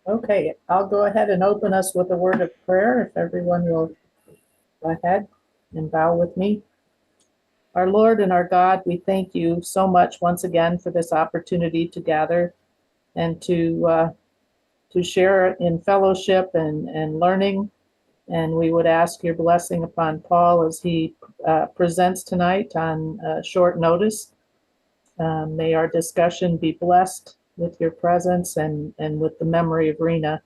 Okay, I'll go ahead and open us with a word of prayer if everyone will go ahead and bow with me. Our Lord and our God, we thank you so much once again for this opportunity to gather and to share in fellowship and learning. And we would ask your blessing upon Paul as he presents tonight on short notice. May our discussion be blessed with your presence and with the memory of Rena.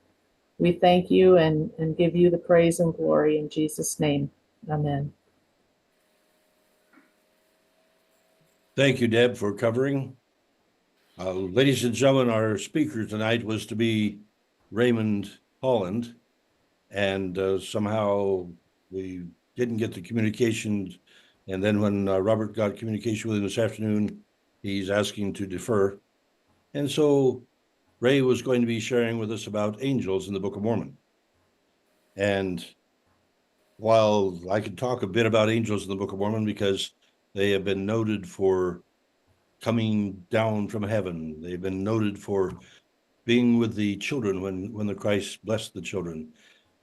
We thank you and give you the praise and glory in Jesus' name. Amen. Thank you, Deb, for covering. Ladies and gentlemen, our speaker tonight was to be Raymond Holland, and somehow we didn't get the communication. And then when Robert got communication with him this afternoon, he's asking to defer. And so Ray was going to be sharing with us about angels in the Book of Mormon. And while I could talk a bit about angels in the Book of Mormon because they have been noted for coming down from heaven, they've been noted for being with the children when the Christ blessed the children.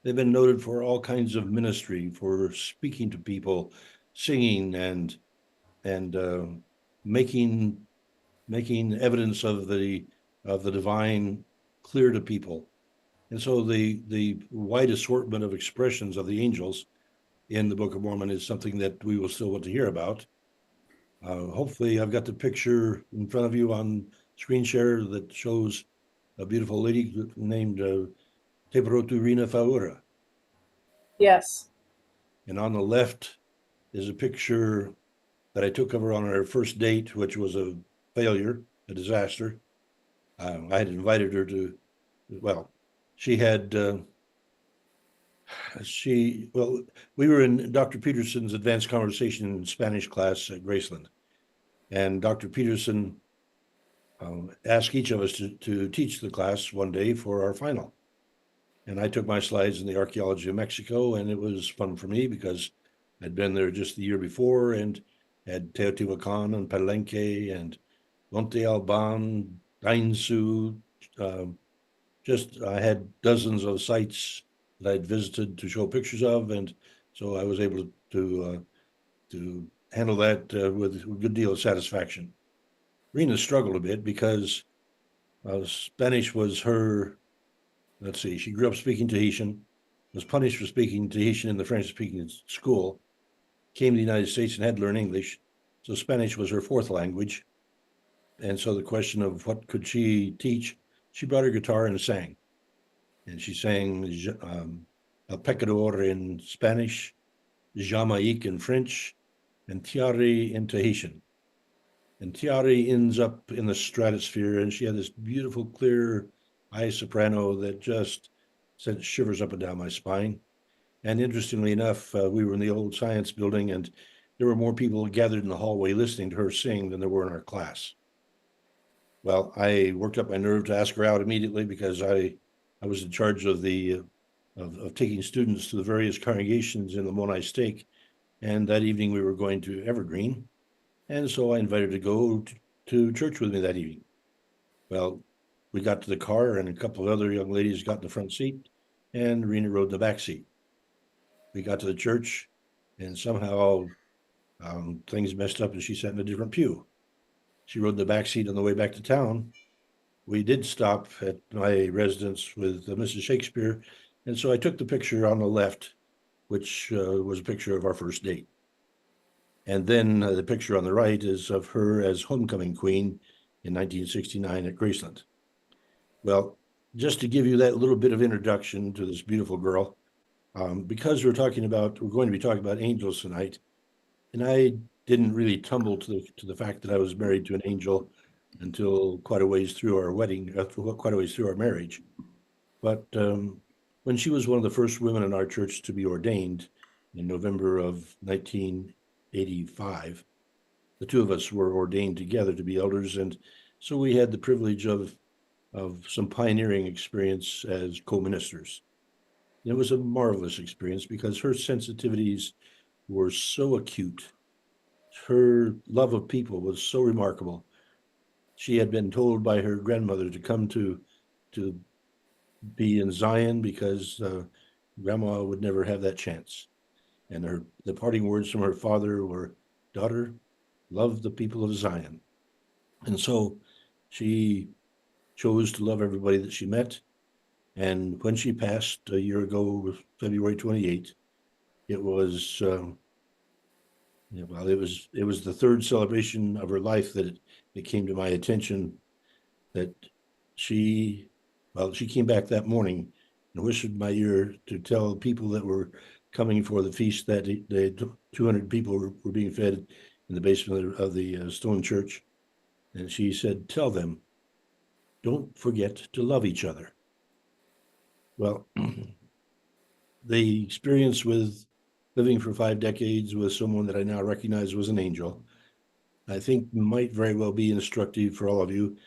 They've been noted for all kinds of ministry, for speaking to people, singing and making evidence of the divine clear to people. And so the wide assortment of expressions of the angels in the Book of Mormon is something that we will still want to hear about. Hopefully, I've got the picture in front of you on screen share that shows a beautiful lady named Teperotu Rena Faura. Yes. And on the left is a picture that I took of her on our first date, which was a failure, a disaster. I had invited her to, well, she had, we were in Dr. Peterson's advanced conversation in Spanish class at Graceland. And Dr. Peterson asked each of us to teach the class one day for our final. And I took my slides in the archaeology of Mexico, and it was fun for me because I'd been there just the year before and had Teotihuacan and Palenque and Monte Alban, Dainzu. I had dozens of sites that I'd visited to show pictures of, and so I was able to handle that with a good deal of satisfaction. Rena struggled a bit because Spanish was her. Let's see, she grew up speaking Tahitian, was punished for speaking Tahitian in the French-speaking school, came to the United States and had to learn English. So Spanish was her fourth language. And so the question of what could she teach, she brought her guitar and sang. And she sang El Pecador in Spanish, Jamaïque in French, and Tiare in Tahitian. And Tiare ends up in the stratosphere, and she had this beautiful, clear high soprano that just sent shivers up and down my spine. And interestingly enough, we were in the old science building, and there were more people gathered in the hallway listening to her sing than there were in our class. Well, I worked up my nerve to ask her out immediately because I was in charge of the of taking students to the various congregations in the Monai Stake, and that evening we were going to Evergreen, and so I invited her to go to church with me that evening. Well, we got to the car, and a couple of other young ladies got in the front seat, and Rena rode in the back seat. We got to the church, and somehow things messed up, and she sat in a different pew. She rode in the back seat on the way back to town. We did stop at my residence with Mrs. Shakespeare, and so I took the picture on the left, which was a picture of our first date. And then the picture on the right is of her as homecoming queen in 1969 at Graceland. Well, just to give you that little bit of introduction to this beautiful girl, because we're going to be talking about angels tonight, and I didn't really tumble to the fact that I was married to an angel until quite a ways through our wedding, quite a ways through our marriage. But when she was one of the first women in our church to be ordained in November of 1985, the two of us were ordained together to be elders, and so we had the privilege of some pioneering experience as co-ministers. It was a marvelous experience because her sensitivities were so acute. Her love of people was so remarkable. She had been told by her grandmother to come to be in Zion because Grandma would never have that chance. And the parting words from her father were, "Daughter, love the people of Zion." And so she chose to love everybody that she met. And when she passed a year ago, February 28th, it was well, it was the third celebration of her life that it came to my attention that she she came back that morning and whispered in my ear to tell people that were coming for the feast that 200 people were being fed in the basement of the stone church. And she said, "Tell them, don't forget to love each other." Well, the experience with living for 5 decades with someone that I now recognize was an angel, I think might very well be instructive for all of you.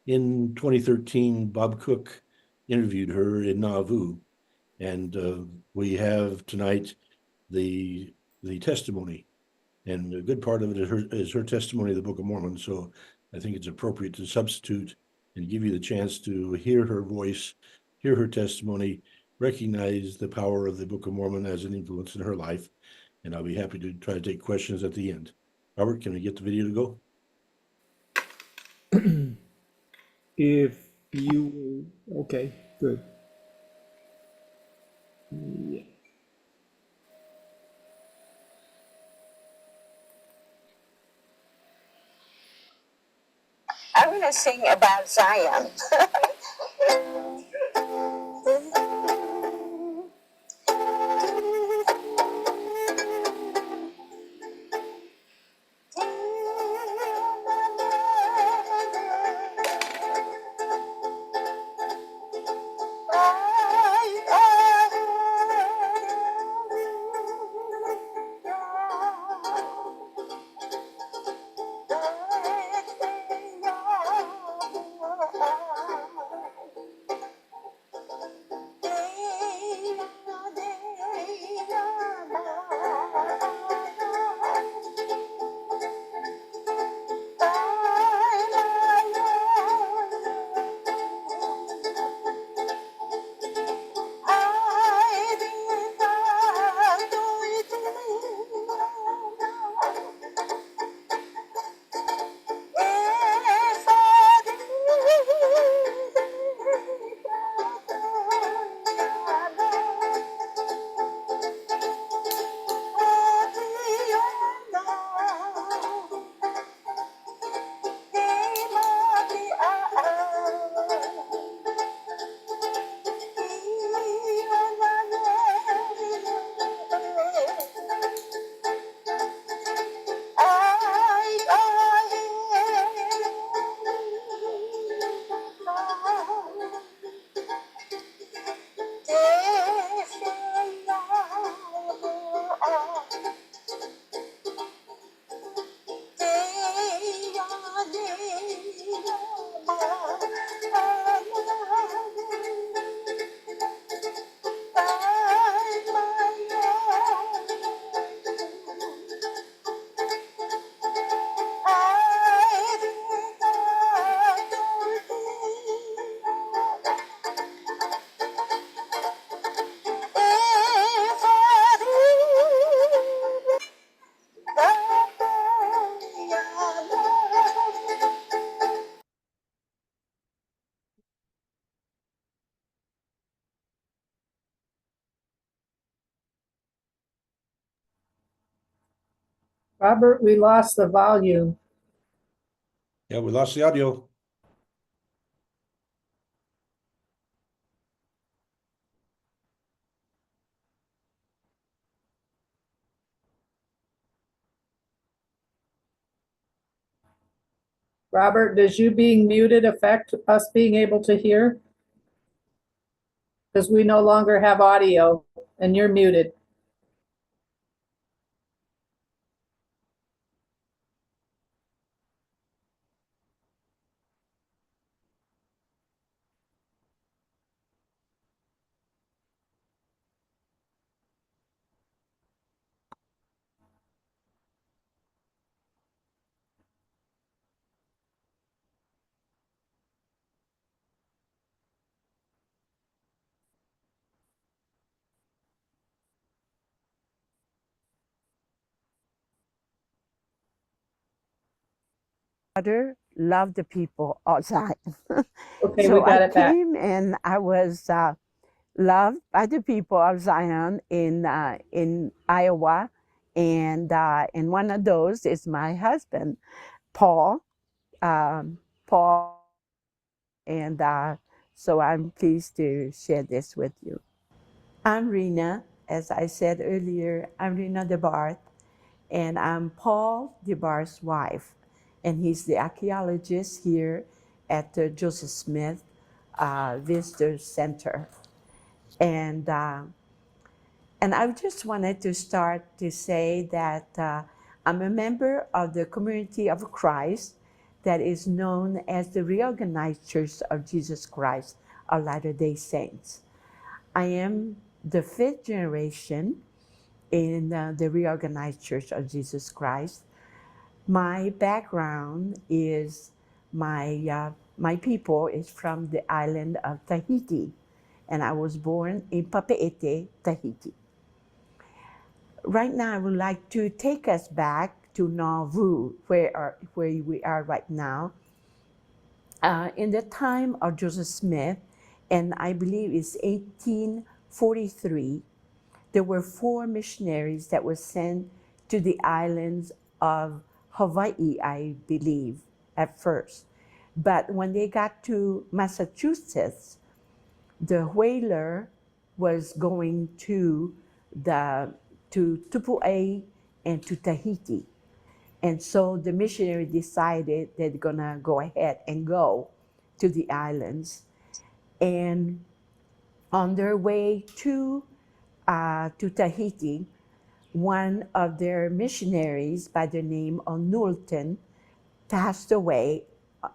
In 2013, Bob Cook interviewed her in Nauvoo, and we have tonight the testimony, and a good part of it is her testimony of the Book of Mormon. So I think it's appropriate to substitute and give you the chance to hear her voice, hear her testimony, recognize the power of the Book of Mormon as an influence in her life, and I'll be happy to try to take questions at the end. Robert, can we get the video to go? If you, okay, good. Yeah. I'm going to sing about Zion. Robert, we lost the volume. Yeah, we lost the audio. Robert, does you being muted affect us being able to hear? Because we no longer have audio and you're muted. daughter loved the people of Zion. Okay, we So got I it back. came and I was loved by the people of Zion in Iowa, and one of those is my husband, Paul. Paul, and so I'm pleased to share this with you. I'm Rena. As I said earlier, I'm Rena DeBarthe, and I'm Paul DeBarthe's wife, and he's the archaeologist here at the Joseph Smith Visitor Center. And I just wanted to start to say that I'm a member of the Community of Christ that is known as the Reorganized Church of Jesus Christ of Latter-day Saints. I am the fifth generation in the Reorganized Church of Jesus Christ. My background is my people is from the island of Tahiti, and I was born in Papeete, Tahiti. Right now, I would like to take us back to Nauvoo, where we are right now. In the time of Joseph Smith, and I believe it's 1843, there were 4 missionaries that were sent to the islands of Hawaii, I believe, at first. But when they got to Massachusetts, the whaler was going to Tupuai and to Tahiti. And so the missionary decided they're gonna go ahead and go to the islands. And on their way to Tahiti, one of their missionaries by the name of Knowlton passed away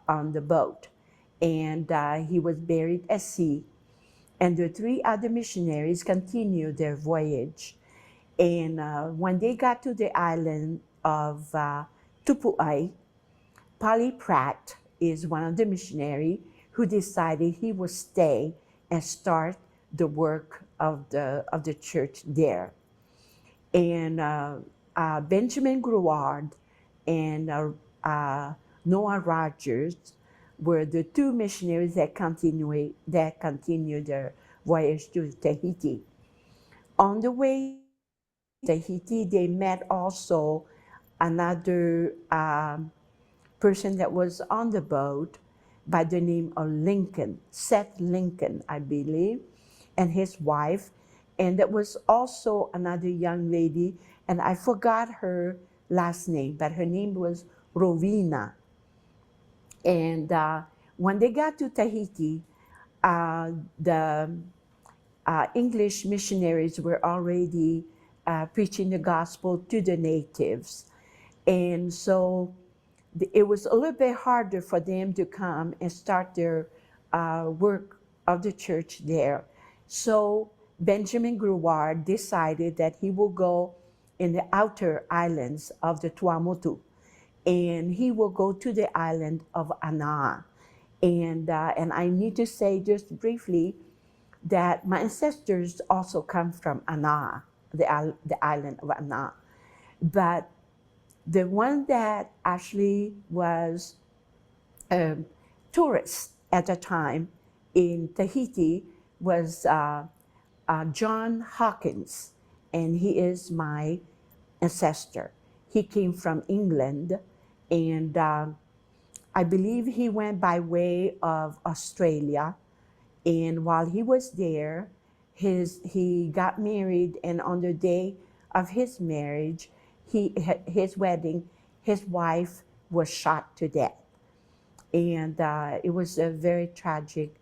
on the boat, and he was buried at sea. And the 3 other missionaries continued their voyage. And when they got to the island of Tupuai, Polly Pratt is one of the missionaries who decided he would stay and start the work of the church there. And Benjamin Gruard and Noah Rogers were the 2 missionaries that continued their voyage to Tahiti. On the way to Tahiti, they met also another person that was on the boat by the name of Lincoln, Seth Lincoln, I believe, and his wife. And there was also another young lady, and I forgot her last name, but her name was Rowena. And when they got to Tahiti, the English missionaries were already preaching the gospel to the natives. And so it was a little bit harder for them to come and start their work of the church there. So Benjamin Gruard decided that he will go in the outer islands of the Tuamotu, and he will go to the island of Anaa. And I need to say just briefly that my ancestors also come from Anaa, the island of Anaa. But the one that actually was a tourist at the time in Tahiti was John Hawkins, and he is my ancestor. He came from England, and I believe he went by way of Australia. And while he was there, he got married, and on the day of his marriage, his wedding, his wife was shot to death. And it was a very tragic,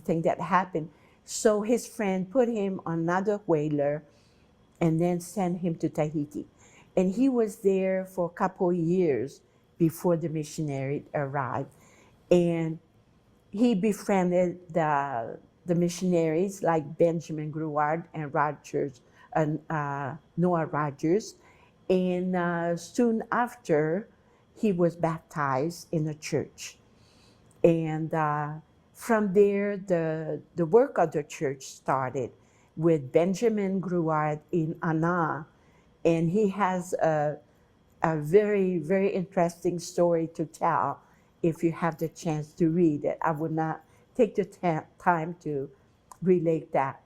thing that happened. So his friend put him on another whaler and then sent him to Tahiti. And he was there for a couple of years before the missionary arrived. And he befriended the missionaries like Benjamin Gruard and Rogers and Noah Rogers. And soon after, he was baptized in a church. And from there, the work of the church started with Benjamin Gruard in Anaa. And he has a very, very interesting story to tell if you have the chance to read it. I would not take the time to relate that.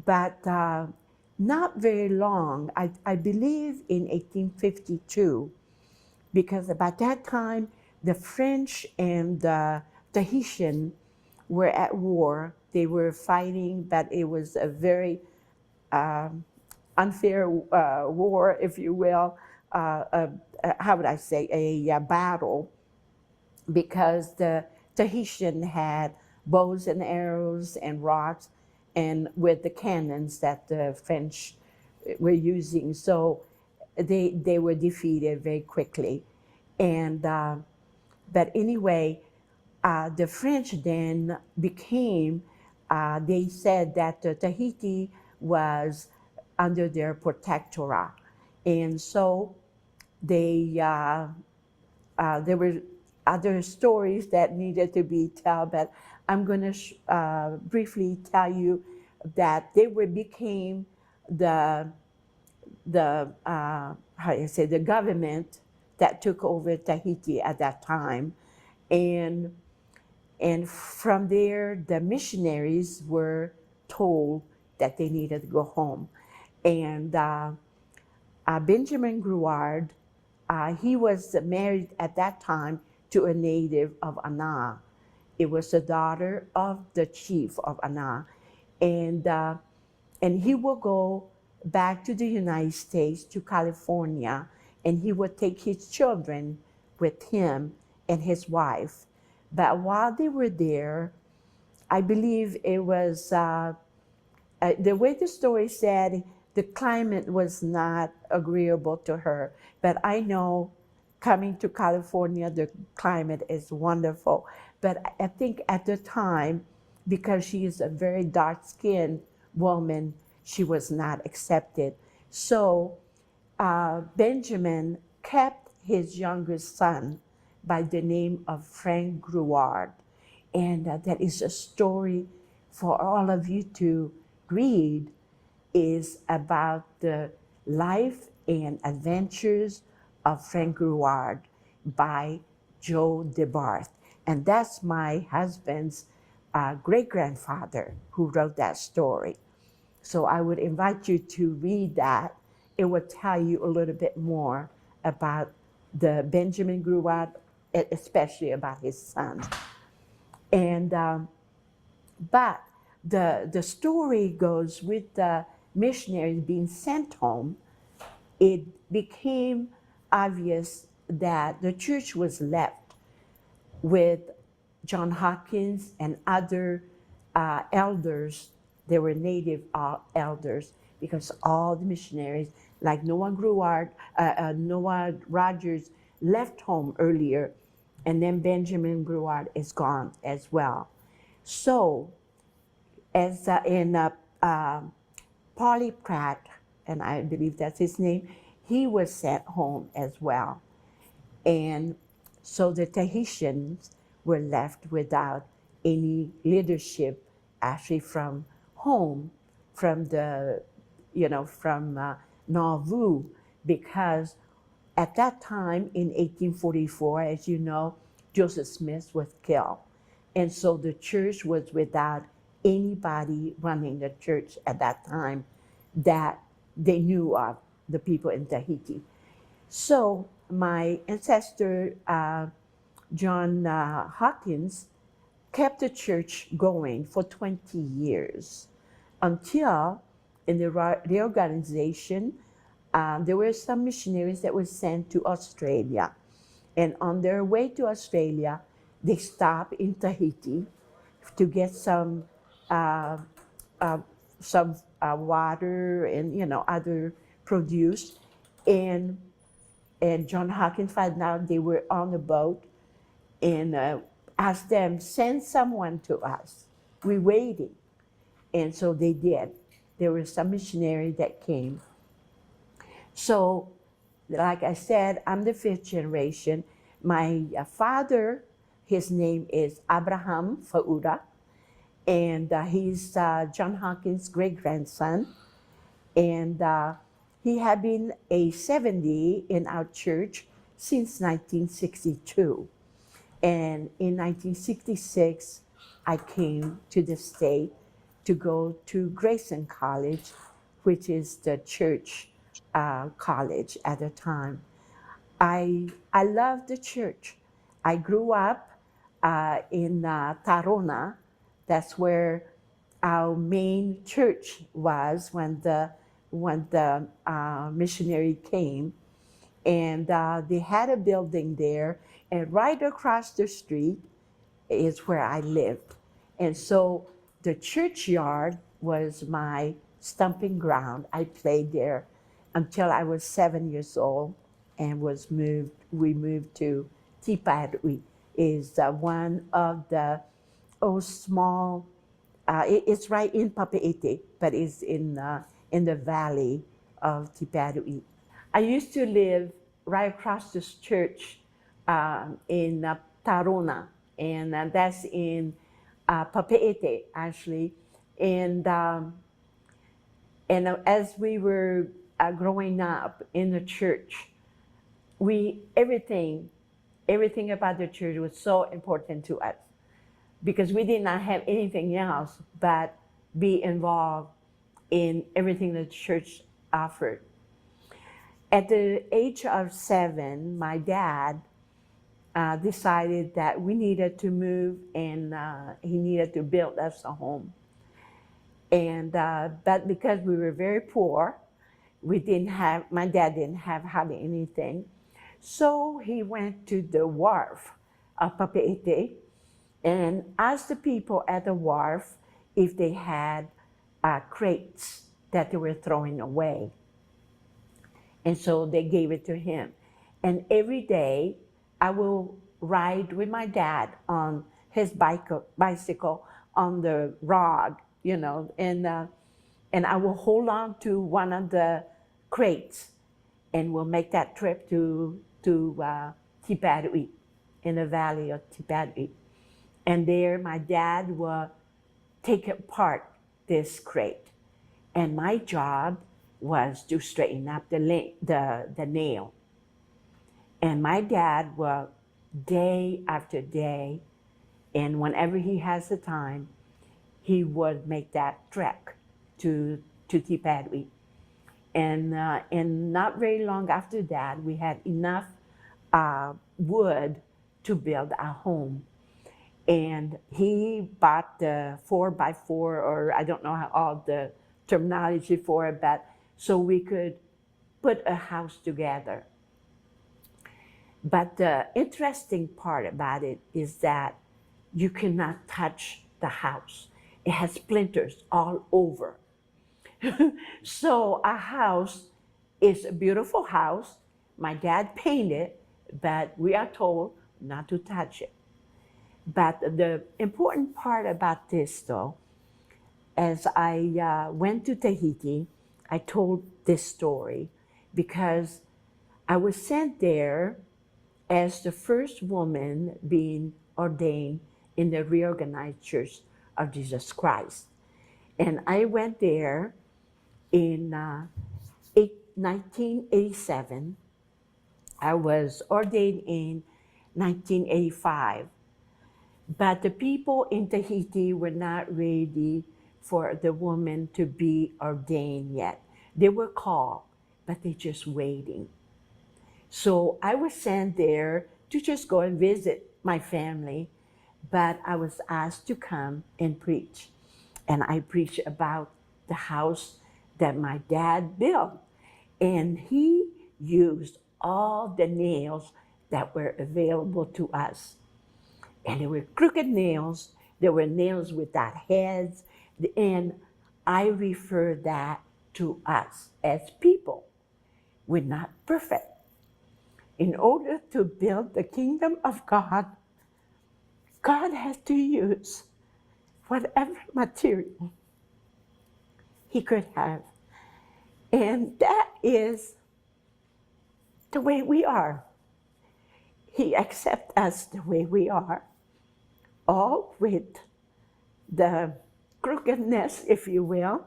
But not very long, I believe in 1852, because about that time, the French and the Tahitian were at war. They were fighting, but it was a very unfair war, if you will. How would I say, a battle, because the Tahitian had bows and arrows and rocks, and with the cannons that the French were using. So they were defeated very quickly. And but anyway, the French then became. They said that Tahiti was under their protectorate, and so they there were other stories that needed to be told, but I'm going to briefly tell you that they became the how do you say, the government that took over Tahiti at that time, and from there the missionaries were told that they needed to go home, and Benjamin Gruard, he was married at that time to a native of Anna. It was the daughter of the chief of Anna, and he will go back to the United States, to California, and he would take his children with him and his wife. But while they were there, I believe it was the way the story said, the climate was not agreeable to her. But I know, coming to California, the climate is wonderful. But I think at the time, because she is a very dark-skinned woman, she was not accepted. So Benjamin kept his youngest son by the name of Frank Gruard. And that is a story for all of you to read, is about the life and adventures of Frank Gruard by Joe DeBarthe. And that's my husband's great-grandfather who wrote that story. So I would invite you to read that. It will tell you a little bit more about the Benjamin Gruard, especially about his son. And but the story goes, with the missionaries being sent home, it became obvious that the church was left with John Hopkins and other elders. They were native elders, because all the missionaries, like Noah Rogers, left home earlier, and then Benjamin Gruard is gone as well. So, as in Polly Pratt, and I believe that's his name, he was sent home as well. And so the Tahitians were left without any leadership, actually, from home, from Nauvoo, because at that time in 1844, as you know, Joseph Smith was killed. And so the church was without anybody running the church at that time that they knew of, the people in Tahiti. So my ancestor, John Hawkins, kept the church going for 20 years, until in the reorganization, there were some missionaries that were sent to Australia. And on their way to Australia, they stopped in Tahiti to get some water and other produce. And John Hawkins found out they were on a boat, and asked them, send someone to us. We're waiting. And so they did. There were some missionaries that came. So, like I said, I'm the fifth generation. My father, his name is Abraham Fauda, and he's John Hawkins' great-grandson. And He had been a 70 in our church since 1962. And in 1966, I came to the state to go to Grayson College, which is the church college at the time. I love the church. I grew up in Tarona. That's where our main church was when the missionary came, and they had a building there, and right across the street is where I lived. And so the churchyard was my stomping ground. I played there until I was 7 years old and we moved to Tipadui, is one of the small, it's right in Papeete, but it's in the valley of Tipadui. I used to live right across this church in Tarona, and that's in Papeete, actually. And as we were growing up in the church, everything about the church was so important to us because we did not have anything else but be involved in everything the church offered. At the age of 7, my dad decided that we needed to move, and he needed to build us a home. And but because we were very poor, my dad didn't have hardly anything. So he went to the wharf of Papeete and asked the people at the wharf if they had crates that they were throwing away. And so they gave it to him. And every day I will ride with my dad on his bicycle on the rod, and I will hold on to one of the crates, and we'll make that trip to Tipadui, in the valley of Tipadui. And there my dad will take apart this crate. And my job was to straighten up the nail. And my dad will, day after day, and whenever he has the time, he would make that trek to Tipadui. And not very long after that, we had enough wood to build our home. And he bought the 4x4, or I don't know how all the terminology for it, but so we could put a house together. But the interesting part about it is that you cannot touch the house. It has splinters all over. So our house is a beautiful house. My dad painted, but we are told not to touch it. But the important part about this, though, as I went to Tahiti, I told this story because I was sent there as the first woman being ordained in the Reorganized Church of Jesus Christ. And I went there in 1987. I was ordained in 1985. But the people in Tahiti were not ready for the woman to be ordained yet. They were called, but they're just waiting. So I was sent there to just go and visit my family, but I was asked to come and preach. And I preached about the house that my dad built. And he used all the nails that were available to us. And there were crooked nails, there were nails without heads, and I refer that to us as people. We're not perfect. In order to build the kingdom of God, God has to use whatever material He could have. And that is the way we are. He accepts us the way we are, all with the crookedness, if you will,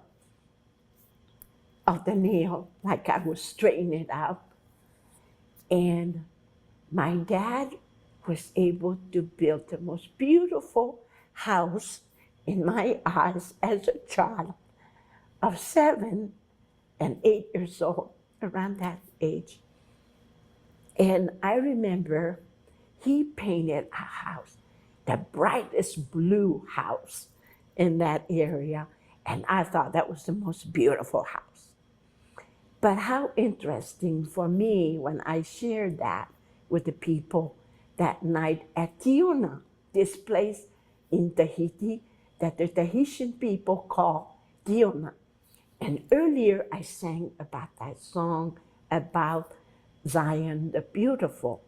of the nail, like I was straightening it out. And my dad was able to build the most beautiful house in my eyes as a child of 7 and 8 years old, around that age. And I remember he painted a house, the brightest blue house in that area. And I thought that was the most beautiful house. But how interesting for me when I shared that with the people that night at Tiuna, this place in Tahiti that the Tahitian people call Tiuna. And earlier I sang about that song about Zion the Beautiful,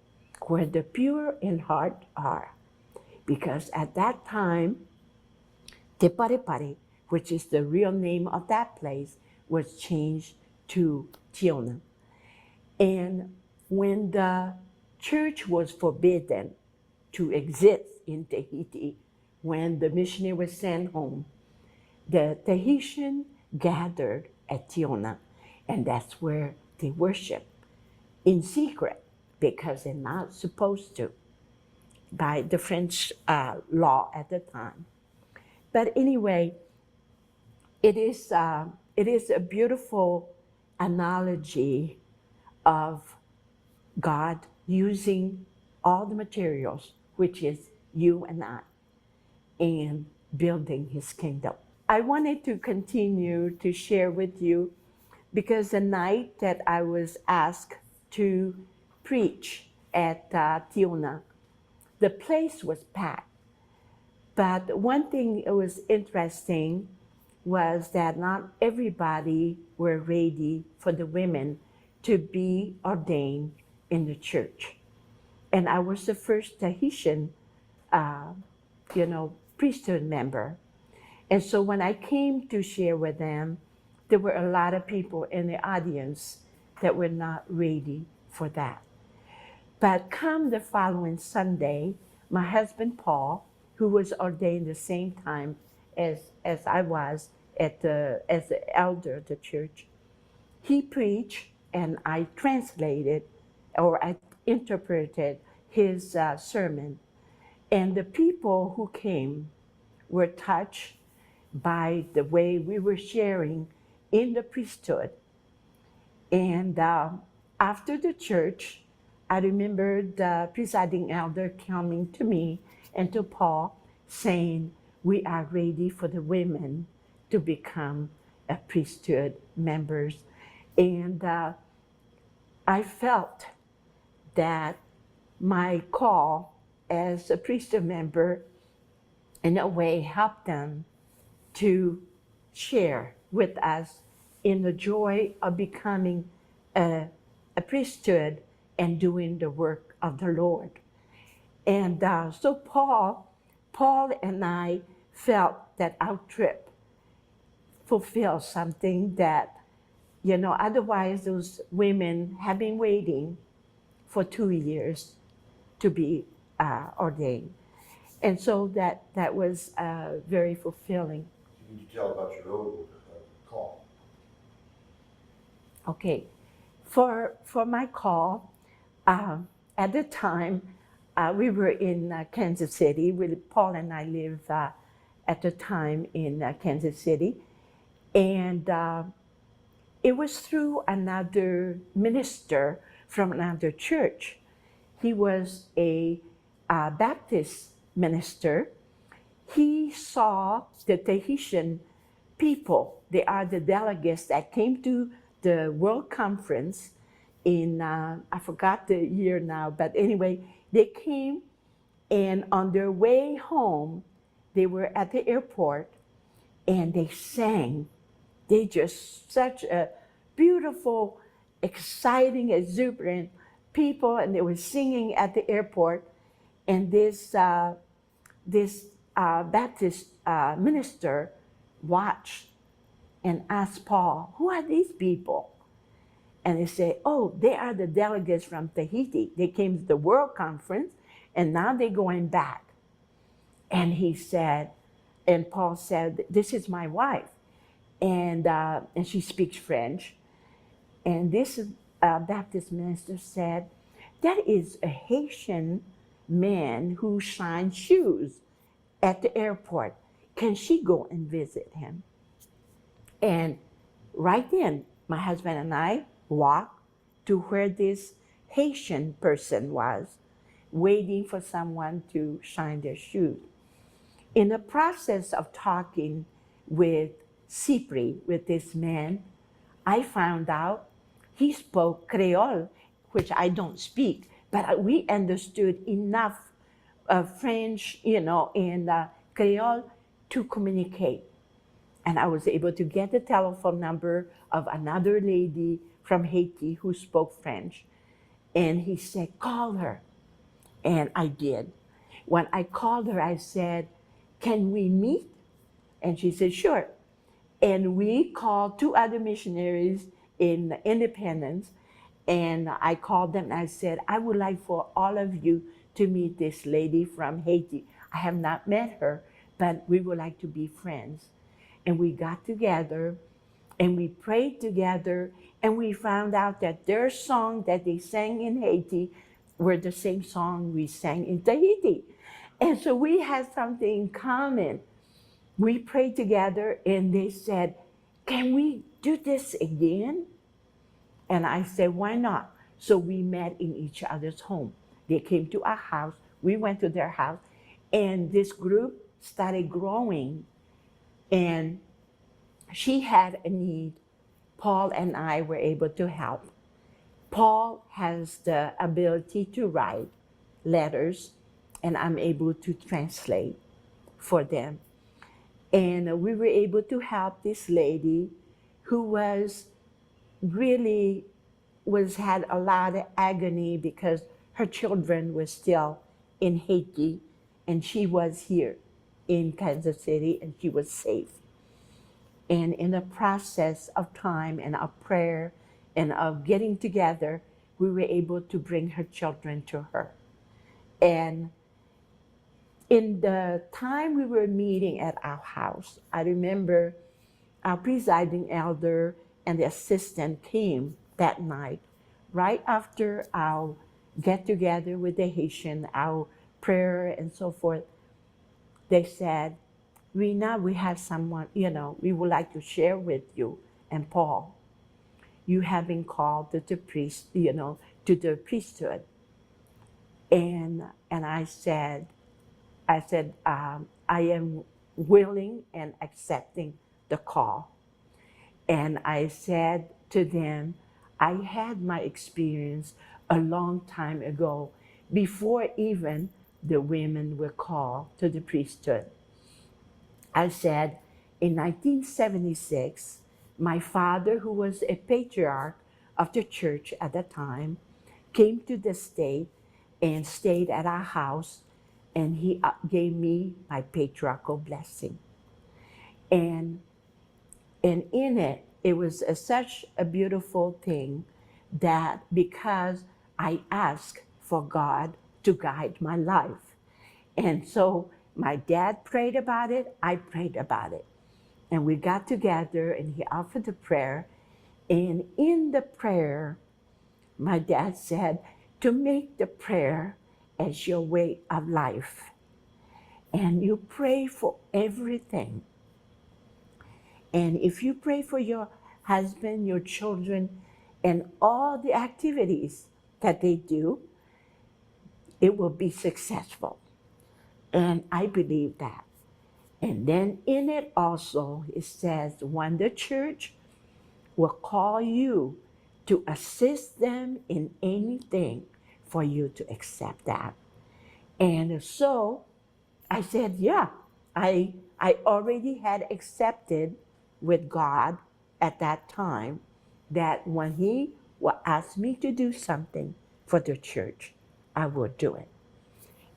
where the pure in heart are. Because at that time, Te Parepare, which is the real name of that place, was changed to Tiona. And when the church was forbidden to exist in Tahiti, when the missionary was sent home, the Tahitian gathered at Tiona, and that's where they worship in secret because they're not supposed to by the French law at the time. But anyway, it is a beautiful analogy of God using all the materials, which is you and I, and building his kingdom. I wanted to continue to share with you because the night that I was asked to preach at Tiuna, the place was packed. But one thing that was interesting was that not everybody were ready for the women to be ordained in the church. And I was the first Tahitian, priesthood member. And so when I came to share with them, there were a lot of people in the audience that were not ready for that. But come the following Sunday, my husband Paul, who was ordained the same time as I was as the elder of the church, he preached and I translated or I interpreted his sermon. And the people who came were touched by the way we were sharing in the priesthood. And after the church, I remember the presiding elder coming to me and to Paul saying, we are ready for the women to become a priesthood members. And I felt that my call as a priesthood member in a way helped them to share with us in the joy of becoming a priesthood and doing the work of the Lord. And so Paul and I felt that our trip fulfilled something that, otherwise those women have been waiting for 2 years to be ordained. And so that was very fulfilling. Can you tell about your own call? Okay, for my call, at the time, we were in Kansas City. Paul and I lived at the time in Kansas City. And it was through another minister from another church. He was a Baptist minister. He saw the Tahitian people. They are the delegates that came to the World Conference in, I forgot the year now, but anyway, they came and on their way home, they were at the airport and they sang. They just such a beautiful, exciting, exuberant people, and they were singing at the airport. And this Baptist minister watched and asked Paul, "Who are these people?" And they say, "Oh, they are the delegates from Tahiti. They came to the World Conference, and now they're going back." And he said, and Paul said, "This is my wife." and she speaks French. And this Baptist minister said, that is a Haitian man who shines shoes at the airport. Can she go and visit him? And right then, my husband and I walked to where this Haitian person was, waiting for someone to shine their shoes. In the process of talking with Cypri, with this man, I found out he spoke Creole, which I don't speak, but we understood enough French, and Creole to communicate. And I was able to get the telephone number of another lady from Haiti who spoke French. And he said, call her. And I did. When I called her, I said, can we meet? And she said, sure. And we called two other missionaries in Independence. And I called them and I said, I would like for all of you to meet this lady from Haiti. I have not met her, but we would like to be friends. And we got together and we prayed together, and we found out that their song that they sang in Haiti were the same song we sang in Tahiti. And so we had something in common. We prayed together and they said, can we do this again? And I said, why not? So we met in each other's home. They came to our house, we went to their house, and this group started growing. And she had a need. Paul and I were able to help. Paul has the ability to write letters, and I'm able to translate for them. And we were able to help this lady who had a lot of agony because her children were still in Haiti, and she was here in Kansas City, and she was safe. And in the process of time and of prayer and of getting together, we were able to bring her children to her. And in the time we were meeting at our house, I remember our presiding elder and the assistant came that night, right after our get together with the Haitian, our prayer and so forth. They said, Rena, we have someone, we would like to share with you and Paul. You have been called to the priesthood. And I said, I am willing and accepting the call. And I said to them, I had my experience a long time ago, before even the women were called to the priesthood. I said, in 1976, my father, who was a patriarch of the church at that time, came to the state and stayed at our house, and he gave me my patriarchal blessing. And in it, it was such a beautiful thing that because I asked for God to guide my life. And so my dad prayed about it, I prayed about it. And we got together and he offered the prayer. And in the prayer, my dad said to make the prayer as your way of life. And you pray for everything. And if you pray for your husband, your children, and all the activities that they do, it will be successful. And I believe that. And then in it also, it says, when the church will call you to assist them in anything, for you to accept that. And so I said, yeah, I already had accepted with God at that time that when he will ask me to do something for the church, I will do it.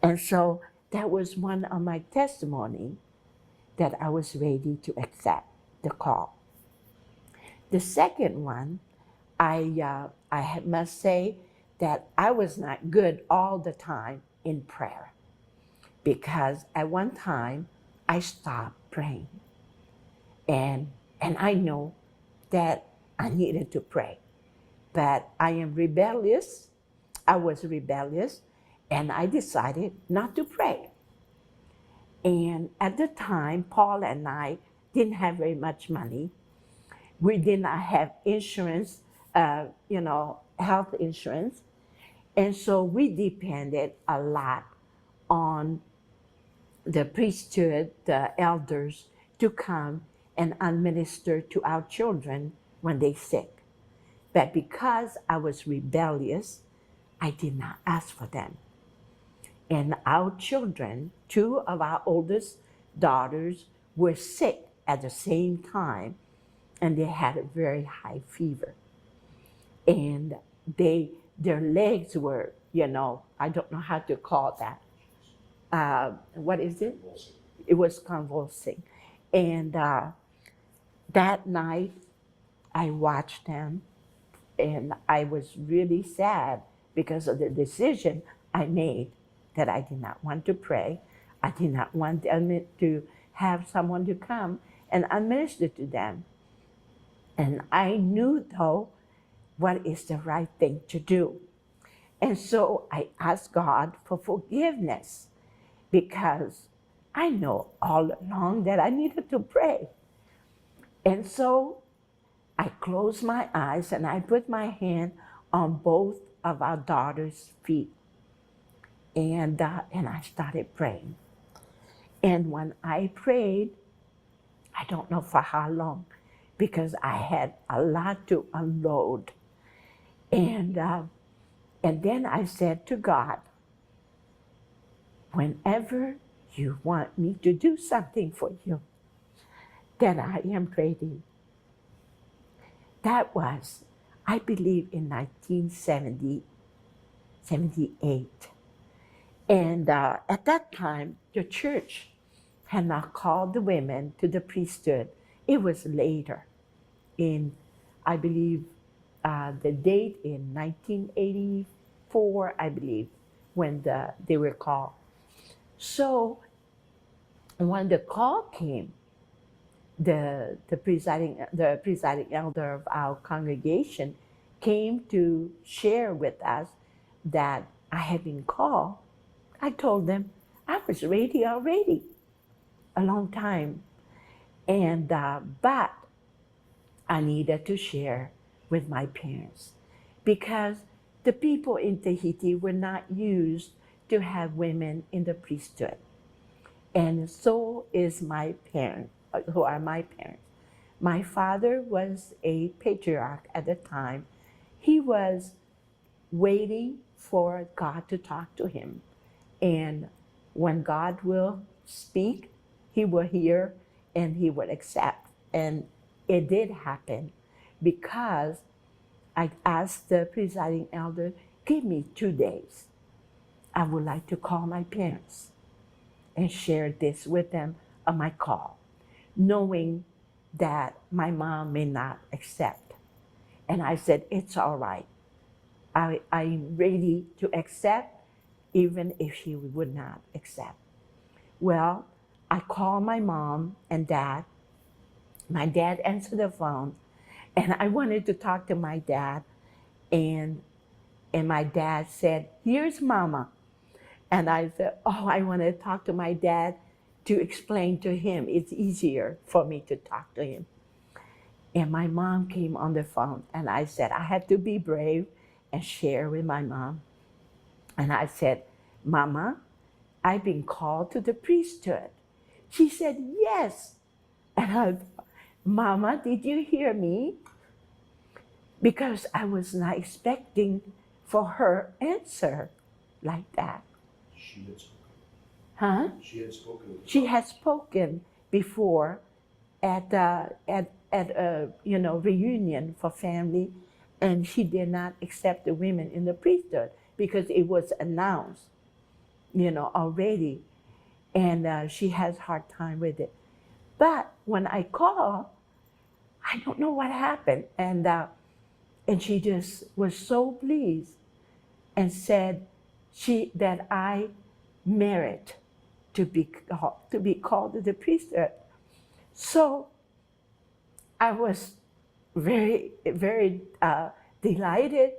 And so that was one of my testimony that I was ready to accept the call. The second one, I must say that I was not good all the time in prayer, because at one time I stopped praying. And And I know that I needed to pray. But I am rebellious. I was rebellious, and I decided not to pray. And at the time, Paul and I didn't have very much money. We did not have insurance, health insurance. And so we depended a lot on the priesthood, the elders, to come and administer to our children when they sick. But because I was rebellious, I did not ask for them. And our children, two of our oldest daughters, were sick at the same time, and they had a very high fever. And their legs were, I don't know how to call that. What is it? It was convulsing. And that night, I watched them, and I was really sad because of the decision I made that I did not want to pray. I did not want to have someone to come and administer to them. And I knew, though, what is the right thing to do. And so I asked God for forgiveness because I know all along that I needed to pray. And so I closed my eyes and I put my hand on both of our daughters' feet. And I started praying. And when I prayed, I don't know for how long, because I had a lot to unload. And then I said to God, whenever you want me to do something for you, then I am ready. That was, I believe, in 1978. And at that time, the church had not called the women to the priesthood. It was later, in, I believe, the date in 1984, I believe, when they were called. So when the call came, the presiding elder of our congregation came to share with us that I had been called. I told them I was ready already, a long time, and but I needed to share with my parents because the people in Tahiti were not used to have women in the priesthood, and so is my parents, who are my parents. My father was a patriarch at the time. He was waiting for God to talk to him. And when God will speak, he will hear and he will accept. And it did happen because I asked the presiding elder, give me 2 days. I would like to call my parents and share this with them on my call, knowing that my mom may not accept. And I said, it's all right. I'm ready to accept, even if she would not accept. Well, I called my mom and dad. My dad answered the phone, and I wanted to talk to my dad. And my dad said, here's mama. And I said, oh, I want to talk to my dad to explain to him. It's easier for me to talk to him. And my mom came on the phone, and I said, I had to be brave and share with my mom. And I said, Mama, I've been called to the priesthood. She said, yes. And I thought, Mama, did you hear me? Because I was not expecting for her answer like that. She had spoken. Huh? She had spoken. She had spoken before at a reunion for family, and she did not accept the women in the priesthood because it was announced, already, and she has a hard time with it. But when I called, I don't know what happened, and she just was so pleased and said that I merit to be called to the priesthood. So I was very, very delighted,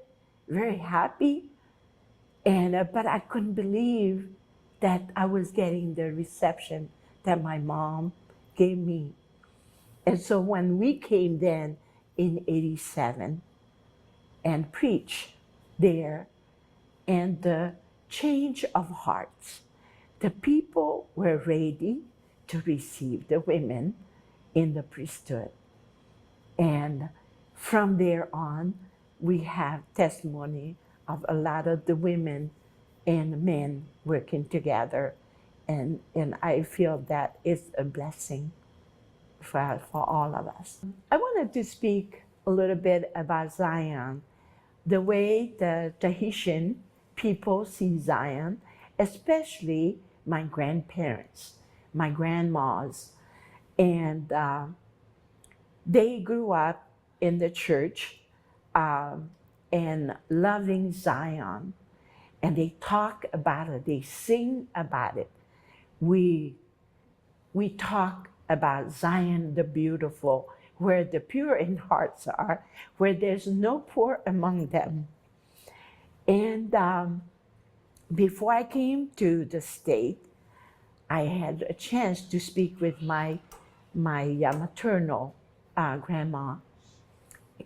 very happy, and but I couldn't believe that I was getting the reception that my mom gave me. And so when we came then in '87 and preached there, and the change of hearts, the people were ready to receive the women in the priesthood. And from there on, we have testimony of a lot of the women and men working together. And I feel that is a blessing for all of us. I wanted to speak a little bit about Zion, the way the Tahitian people see Zion, especially my grandparents, my grandmas. And they grew up in the church and loving Zion. And they talk about it, they sing about it. We talk about Zion the beautiful, where the pure in hearts are, where there's no poor among them. And before I came to the state, I had a chance to speak with my maternal grandma,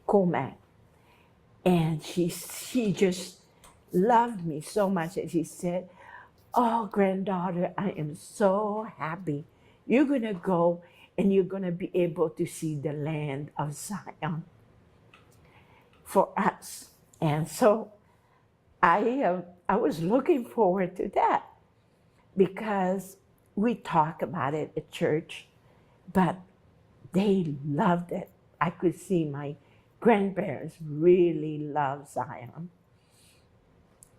Comac. And she just loved me so much. And she said, "Oh, granddaughter, I am so happy. You're going to go and you're going to be able to see the land of Zion for us." And so I was looking forward to that because we talk about it at church, but they loved it. I could see my grandparents really love Zion.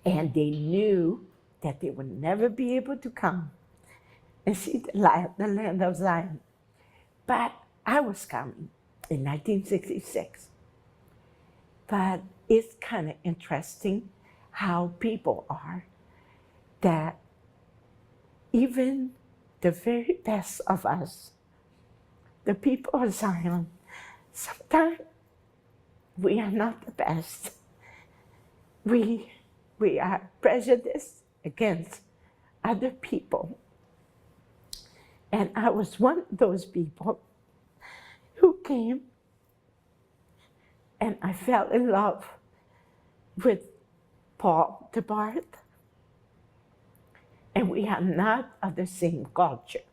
And they knew that they would never be able to come and see the land of Zion. But I was coming in 1966. But it's kind of interesting how people are, that even the very best of us, the people of Zion, sometimes we are not the best. We are prejudiced against other people. And I was one of those people who came and I fell in love with Paul DeBarthe. And we are not of the same culture.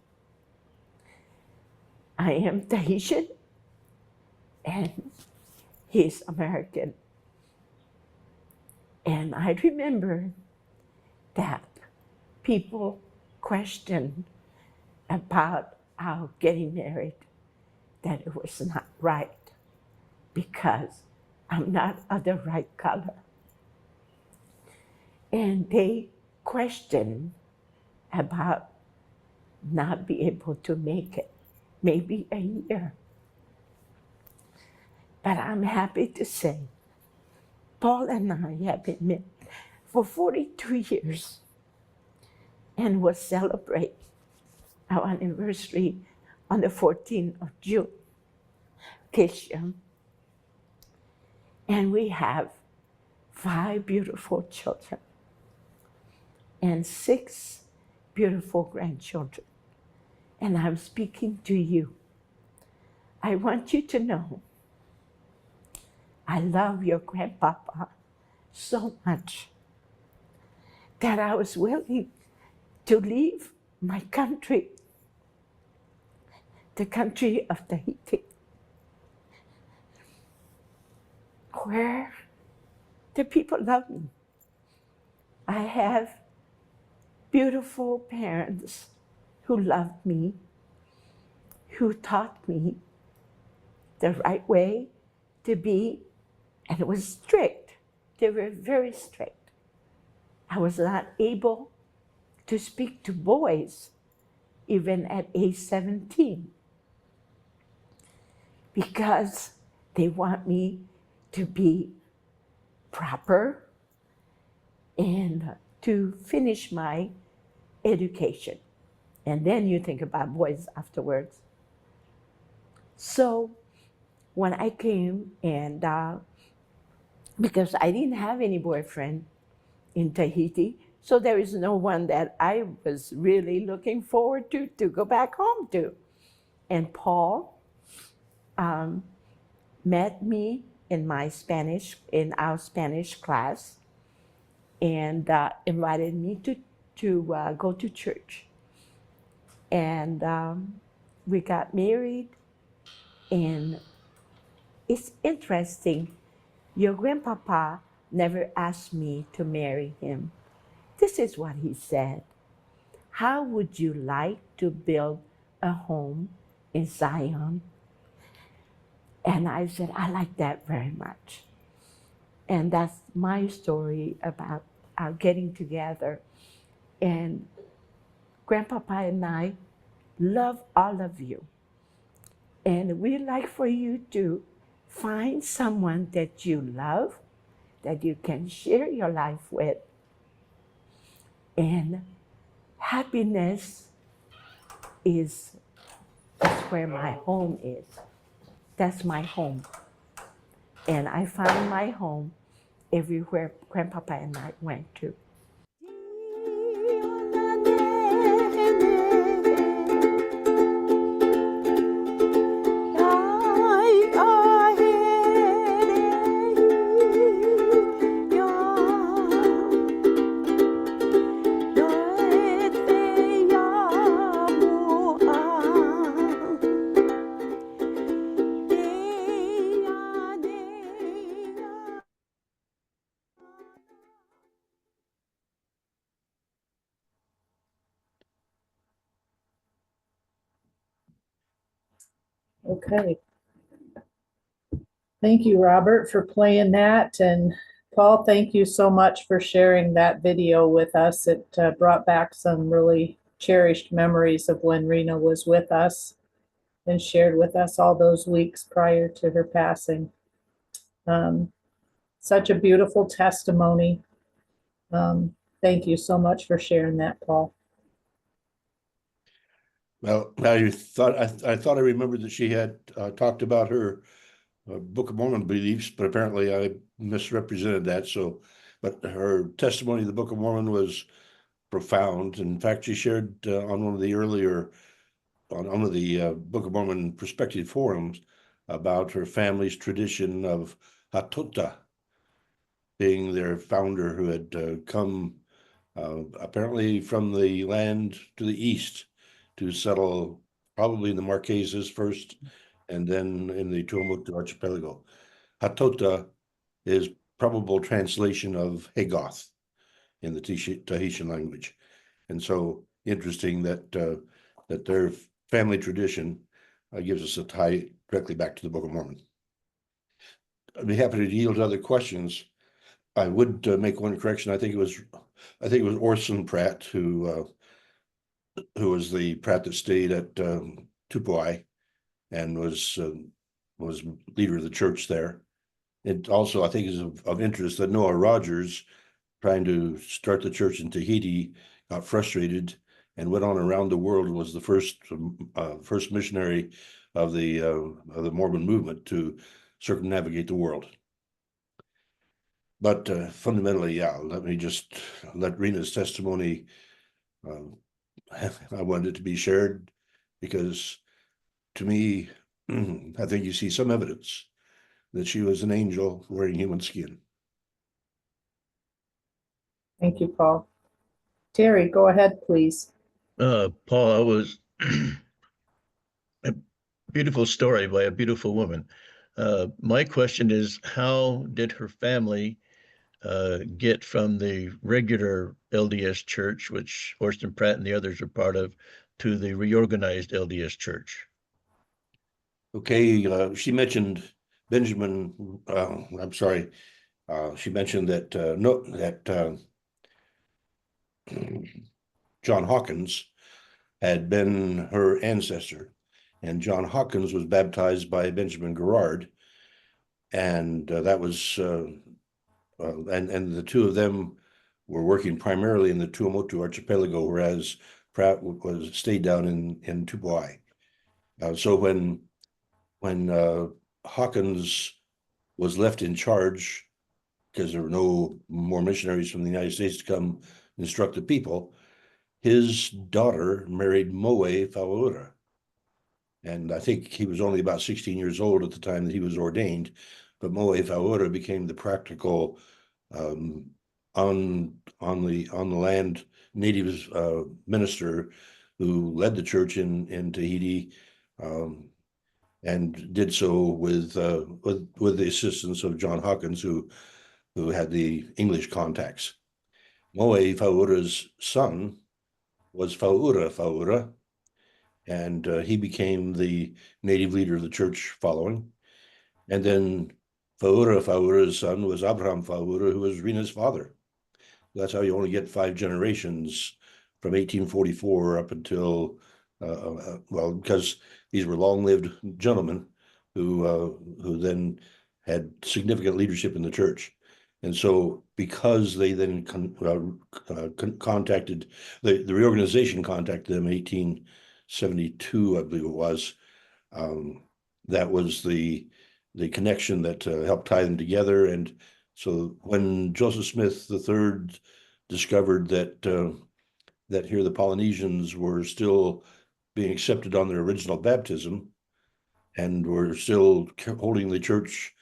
I am Tahitian and he's American. And I remember that people questioned about our getting married, that it was not right because I'm not of the right color. And they questioned about not being able to make it, maybe a year. But I'm happy to say, Paul and I have been married for 42 years and we'll celebrate our anniversary on the 14th of June this year. And we have 5 beautiful children and 6 beautiful grandchildren. And I'm speaking to you. I want you to know I love your grandpapa so much that I was willing to leave my country, the country of Tahiti, where the people love me. I have beautiful parents who loved me, who taught me the right way to be, and it was strict. They were very strict. I was not able to speak to boys even at age 17 because they want me to be proper and to finish my education. And then you think about boys afterwards. So when I came, and because I didn't have any boyfriend in Tahiti, so there is no one that I was really looking forward to go back home to. And Paul met me in our Spanish class, and invited me to go to church. And we got married, and it's interesting. Your grandpapa never asked me to marry him. This is what he said. How would you like to build a home in Zion? And I said, I like that very much. And that's my story about getting together. And Grandpapa and I love all of you. And we'd like for you to find someone that you love, that you can share your life with. And happiness is where my home is. That's my home. And I found my home everywhere Grandpapa and I went to. Okay. Thank you, Robert, for playing that. And Paul, thank you so much for sharing that video with us. It brought back some really cherished memories of when Rena was with us and shared with us all those weeks prior to her passing. Such a beautiful testimony. Thank you so much for sharing that, Paul. Well, I thought I remembered that she had talked about her Book of Mormon beliefs, but apparently I misrepresented that. So, but her testimony of the Book of Mormon was profound. In fact, she shared on one of the earlier, on one of the Book of Mormon perspective forums about her family's tradition of Hatota being their founder, who had come apparently from the land to the east to settle probably in the Marquesas first, and then in the Tuamotu archipelago. Hatota is probable translation of Hagoth in the Tahitian language. And so interesting that that their family tradition gives us a tie directly back to the Book of Mormon. I'd be happy to yield to other questions. I would make one correction. I think it was Orson Pratt who was the Pratt that stayed at Tupuai and was leader of the church there. It also, I think, is of interest that Noah Rogers, trying to start the church in Tahiti, got frustrated and went on around the world, was the first missionary of the Mormon movement to circumnavigate the world. But fundamentally, yeah, let Rena's testimony, I wanted it to be shared because to me, I think you see some evidence that she was an angel wearing human skin. Thank you, Paul. Terry, go ahead, please. Paul, I was a beautiful story by a beautiful woman. My question is, how did her family get from the regular LDS church, which Orson Pratt and the others are part of, to the reorganized LDS church? Okay, she mentioned Benjamin. I'm sorry. She mentioned that John Hawkins had been her ancestor, and John Hawkins was baptized by Benjamin Gerard, and that was and the two of them were working primarily in the Tuamotu archipelago, whereas Pratt stayed down in Tupuai. So when Hawkins was left in charge because there were no more missionaries from the United States to come instruct the people, his daughter married Moe Faura. And I think he was only about 16 years old at the time that he was ordained, but Moe Faura became the practical on the land native minister who led the church in Tahiti, and did so with the assistance of John Hawkins, who had the English contacts. Moe Faura's son was Faura, and he became the native leader of the church following. And then Faura's son was Abraham Faura, who was Rena's father. That's how you only get 5 generations from 1844 up until, well, because these were long-lived gentlemen who then had significant leadership in the church. And so because they then contacted, the reorganization contacted them in 1872, I believe it was, that was the connection that helped tie them together. And so when Joseph Smith III discovered that that here the Polynesians were still being accepted on their original baptism and were still holding the church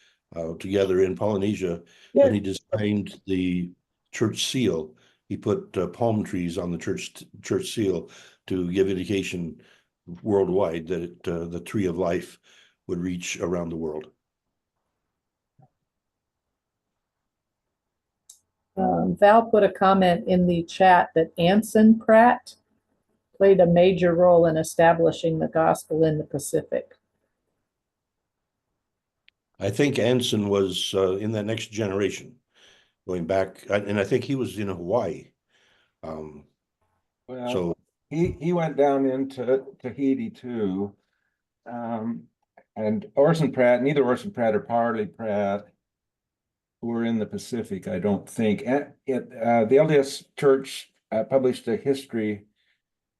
together in Polynesia, then he designed the church seal. He put palm trees on the church seal to give indication worldwide that the tree of life would reach around the world. Val put a comment in the chat that Anson Pratt played a major role in establishing the gospel in the Pacific. I think Anson was in that next generation, going back, and I think he was in Hawaii. Well, So he went down into Tahiti too. And Orson Pratt, neither Orson Pratt or Parley Pratt were in the Pacific, I don't think. And the LDS Church published a history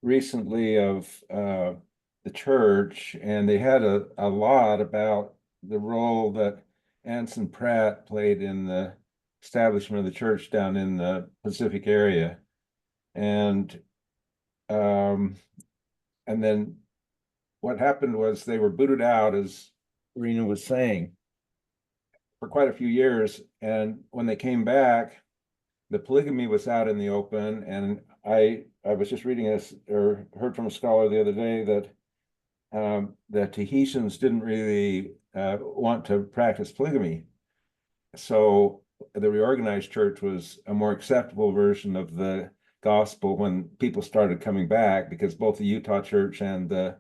recently of the church, and they had a lot about the role that Anson Pratt played in the establishment of the church down in the Pacific area. And then what happened was they were booted out, as Rena was saying, for quite a few years. And when they came back, the polygamy was out in the open. And I was just reading this, or heard from a scholar the other day, that the Tahitians didn't really want to practice polygamy. So the reorganized church was a more acceptable version of the gospel when people started coming back, because both the Utah church and the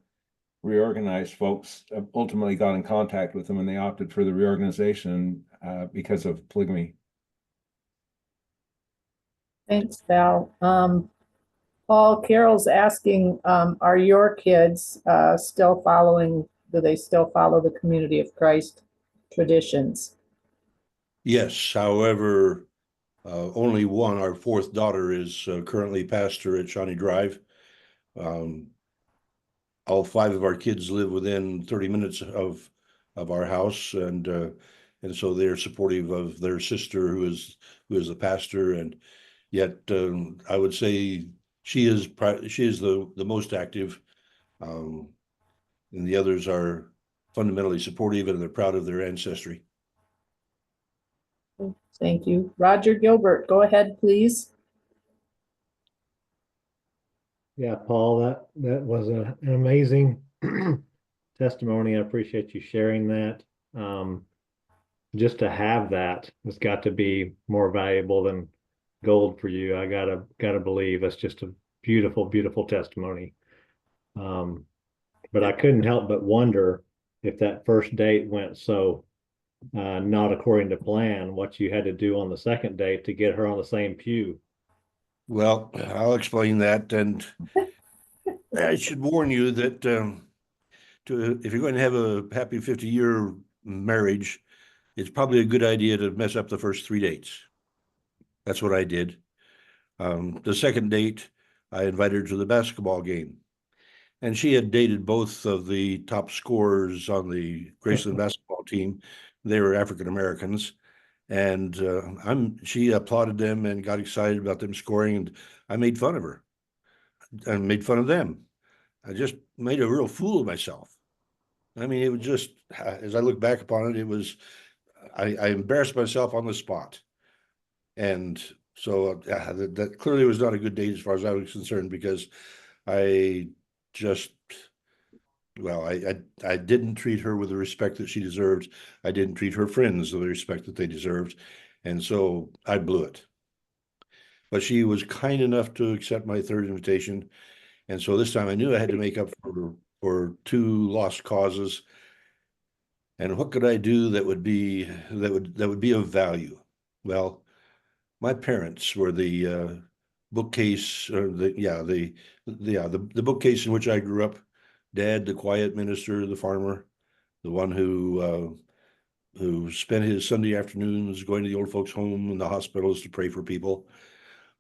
reorganized folks ultimately got in contact with them, and they opted for the reorganization because of polygamy. Thanks, Val. Paul, Carol's asking, are your kids still following, do they still follow the Community of Christ traditions? yes, however, only one, our 4th daughter, is currently pastor at Shawnee Drive. All 5 of our kids live within 30 minutes of our house, and so they're supportive of their sister, who is the pastor. And yet I would say she is the most active, and the others are fundamentally supportive, and they're proud of their ancestry. Thank you. Roger Gilbert, go ahead, please. Yeah, Paul, that was an amazing testimony. I appreciate you sharing that. Just to have that has got to be more valuable than gold for you. I gotta believe that's just a beautiful, beautiful testimony. But I couldn't help but wonder if that first date went so not according to plan, what you had to do on the second date to get her on the same pew. Well, I'll explain that, and I should warn you that if you're going to have a happy 50-year marriage, it's probably a good idea to mess up the first 3 dates. That's what I did. The second date, I invited her to the basketball game. And she had dated both of the top scorers on the Graceland basketball team. They were African Americans, and she applauded them and got excited about them scoring, and I made fun of her and made fun of them. I just made a real fool of myself. I mean, it was just, as I look back upon it, it was, I embarrassed myself on the spot. And so that clearly was not a good date as far as I was concerned, because I just, well, I didn't treat her with the respect that she deserved. I didn't treat her friends with the respect that they deserved. And so I blew it. But she was kind enough to accept my third invitation. And so this time I knew I had to make up for two lost causes. And what could I do that would be of value? Well, my parents were the bookcase, or the bookcase in which I grew up. Dad, the quiet minister, the farmer, the one who spent his Sunday afternoons going to the old folks' home and the hospitals to pray for people.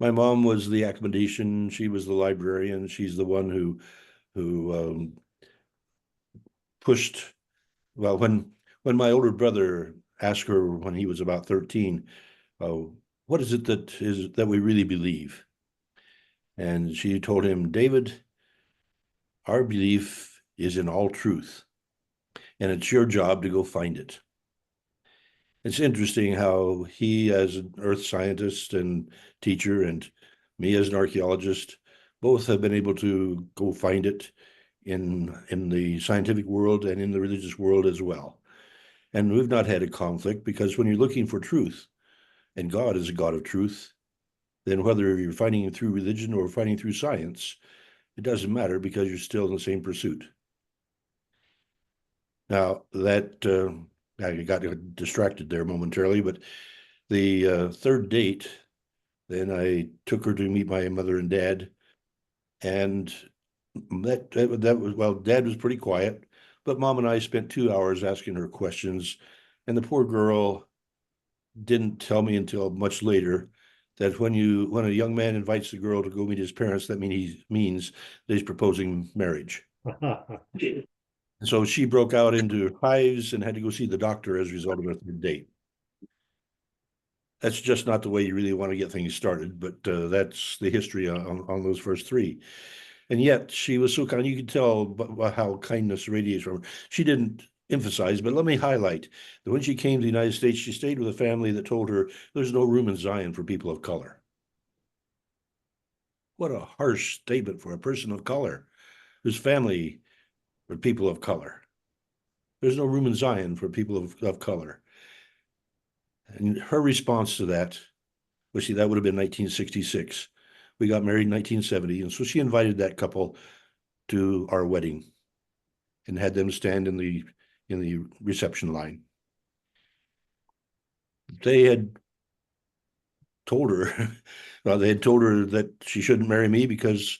My mom was the academician. She was the librarian. She's the one who pushed. Well, when my older brother asked her when he was about 13, what is it that we really believe? And she told him, David, our belief is in all truth, and it's your job to go find it. It's interesting how he, as an earth scientist and teacher, and me as an archaeologist, both have been able to go find it in the scientific world and in the religious world as well. And we've not had a conflict, because when you're looking for truth, and God is a God of truth, then whether you're finding it through religion or finding through science, it doesn't matter, because you're still in the same pursuit. Now that I got distracted there momentarily, but the third date, then I took her to meet my mother and dad, and that was, well, Dad was pretty quiet, but Mom and I spent 2 hours asking her questions, and the poor girl didn't tell me until much later that when a young man invites the girl to go meet his parents, that means that he's proposing marriage. And so she broke out into hives and had to go see the doctor as a result of her third date. That's just not the way you really want to get things started, but that's the history on those first three. And yet she was so kind. You could tell how kindness radiates from her. She didn't emphasize, but let me highlight that when she came to the United States, she stayed with a family that told her there's no room in Zion for people of color. What a harsh statement for a person of color whose family were people of color. There's no room in Zion for people of color. And her response to that, well, see, that would have been 1966. We got married in 1970. And so she invited that couple to our wedding and had them stand in the reception line. They had told her, well, they had told her that she shouldn't marry me because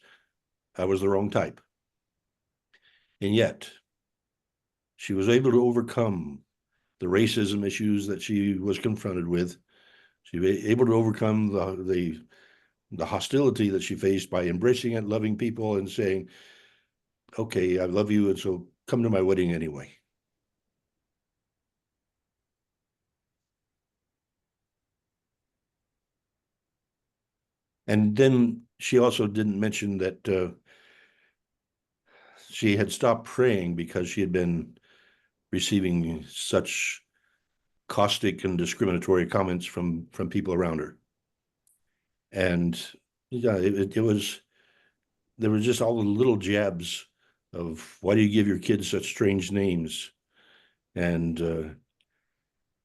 I was the wrong type. And yet she was able to overcome the racism issues that she was confronted with. She was able to overcome the hostility that she faced by embracing it, loving people, and saying, okay, I love you, and so come to my wedding anyway. And then she also didn't mention that she had stopped praying because she had been receiving such caustic and discriminatory comments from people around her. And yeah, there was just all the little jabs of, why do you give your kids such strange names? And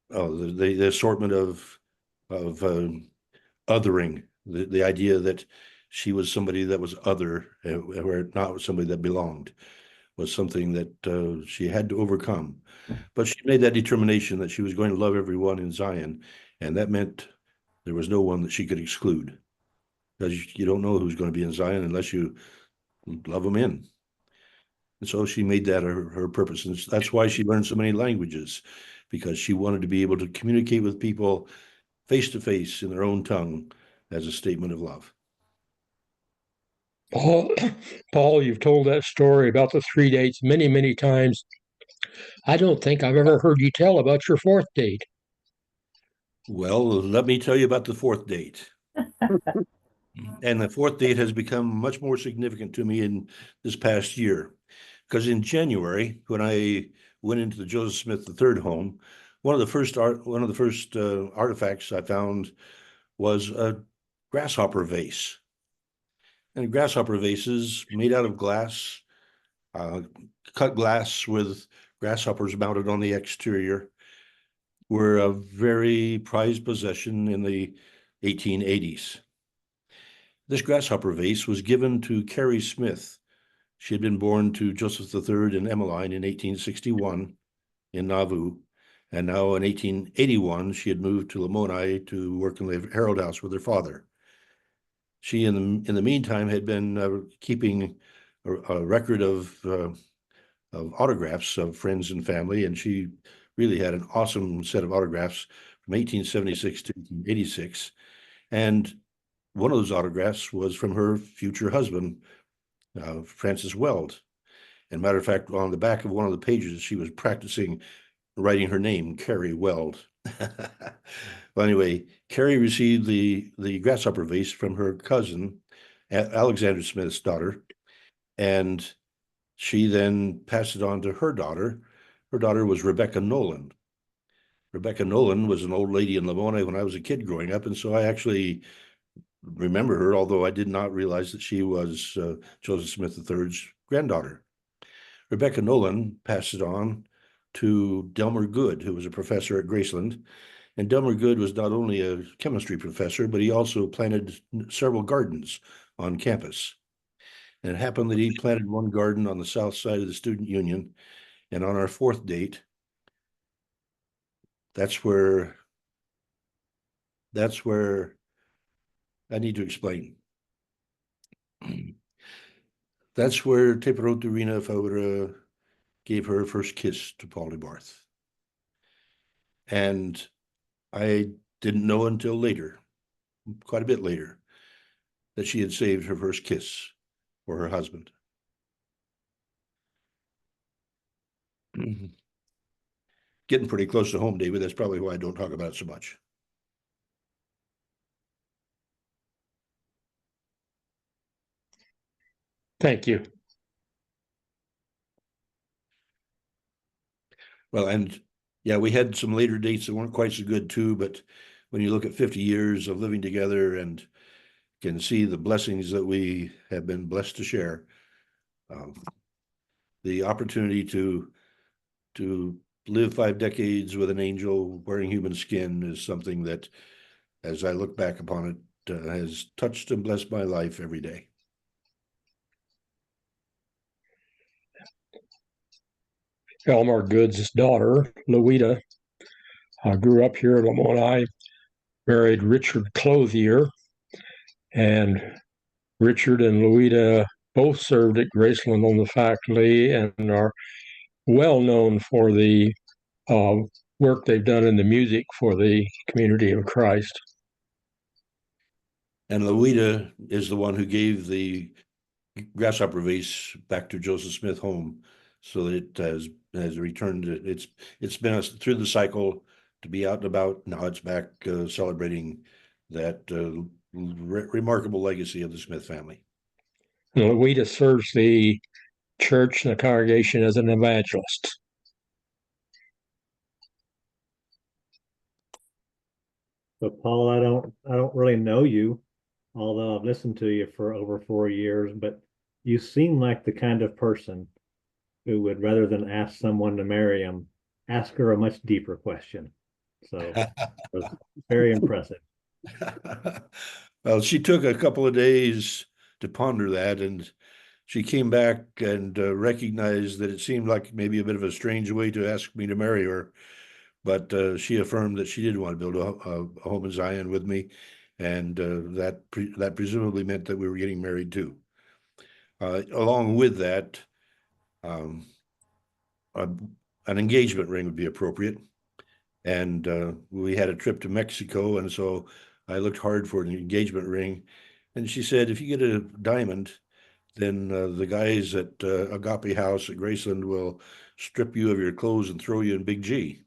the assortment of othering, the idea that she was somebody that was other, or not somebody that belonged, was something that she had to overcome. But she made that determination that she was going to love everyone in Zion, and that meant there was no one that she could exclude, because you don't know who's going to be in Zion unless you love them in. And so she made that her purpose, and that's why she learned so many languages, because she wanted to be able to communicate with people face to face in their own tongue as a statement of love. Paul, Paul, you've told that story about the 3 dates many, many times. I don't think I've ever heard you tell about your fourth date. Well, let me tell you about the fourth date. And the fourth date has become much more significant to me in this past year. Because in January, when I went into the Joseph Smith III home, one of the first artifacts I found was a grasshopper vase. And grasshopper vases made out of glass, cut glass with grasshoppers mounted on the exterior, were a very prized possession in the 1880s. This grasshopper vase was given to Carrie Smith. She had been born to Joseph III and Emmeline in 1861 in Nauvoo, and now in 1881 she had moved to Lamoni to work in the Herald House with her father. She, in the meantime, had been keeping a record of autographs of friends and family, and she really had an awesome set of autographs from 1876 to 1886. And one of those autographs was from her future husband, Francis Weld. And matter of fact, on the back of one of the pages, she was practicing writing her name, Carrie Weld. Well, anyway, Carrie received the grasshopper vase from her cousin, Alexander Smith's daughter, and she then passed it on to her daughter. Her daughter was Rebecca Nolan. Rebecca Nolan was an old lady in Lamoni when I was a kid growing up, and so I actually remember her, although I did not realize that she was Joseph Smith III's granddaughter. Rebecca Nolan passed it on to Delmer Good, who was a professor at Graceland. And Delmer Good was not only a chemistry professor, but he also planted several gardens on campus. And it happened that he planted one garden on the south side of the Student Union. And on our fourth date, that's where I need to explain. That's where Teperotu Rena Faura gave her first kiss to Paul DeBarthe. And I didn't know until later, quite a bit later, that she had saved her first kiss for her husband. Getting pretty close to home, David. That's probably why I don't talk about it so much. Thank you. Well, and yeah, we had some later dates that weren't quite so good too, but when you look at 50 years of living together and can see the blessings that we have been blessed to share, the opportunity to live 5 decades with an angel wearing human skin is something that, as I look back upon it, has touched and blessed my life every day. Elmer Good's daughter, Louita, grew up here in Lamoni, married Richard Clothier, and Richard and Louita both served at Graceland on the faculty and are well known for the work they've done in the music for the community of Christ. And Louita is the one who gave the grasshopper vase back to Joseph Smith home, so that it has returned. It's been through the cycle to be out and about. Now it's back celebrating that remarkable legacy of the Smith family. And Louita serves the church and the congregation as an evangelist. But Paul, I don't really know you, although I've listened to you for over 4 years, but you seem like the kind of person who would, rather than ask someone to marry him, ask her a much deeper question. So it was very impressive. Well, she took a couple of days to ponder that, and she came back and recognized that it seemed like maybe a bit of a strange way to ask me to marry her. But she affirmed that she did want to build a home in Zion with me, and that presumably meant that we were getting married too. Along with that, an engagement ring would be appropriate. And we had a trip to Mexico, and so I looked hard for an engagement ring. And she said, if you get a diamond, then the guys at Agape House at Graceland will strip you of your clothes and throw you in Big G,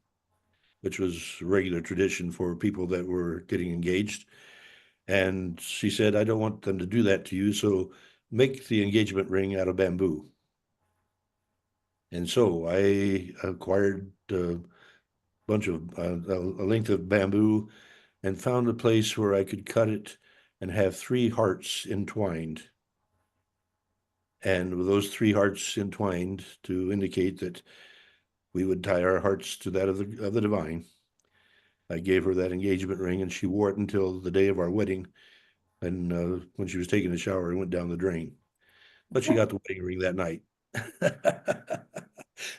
which was a regular tradition for people that were getting engaged. And she said, I don't want them to do that to you, so make the engagement ring out of bamboo. And so I acquired a bunch of a length of bamboo and found a place where I could cut it and have 3 hearts entwined. And with those 3 hearts entwined to indicate that we would tie our hearts to that of the divine, I gave her that engagement ring, and she wore it until the day of our wedding. And when she was taking a shower, it went down the drain. But she got the wedding ring that night.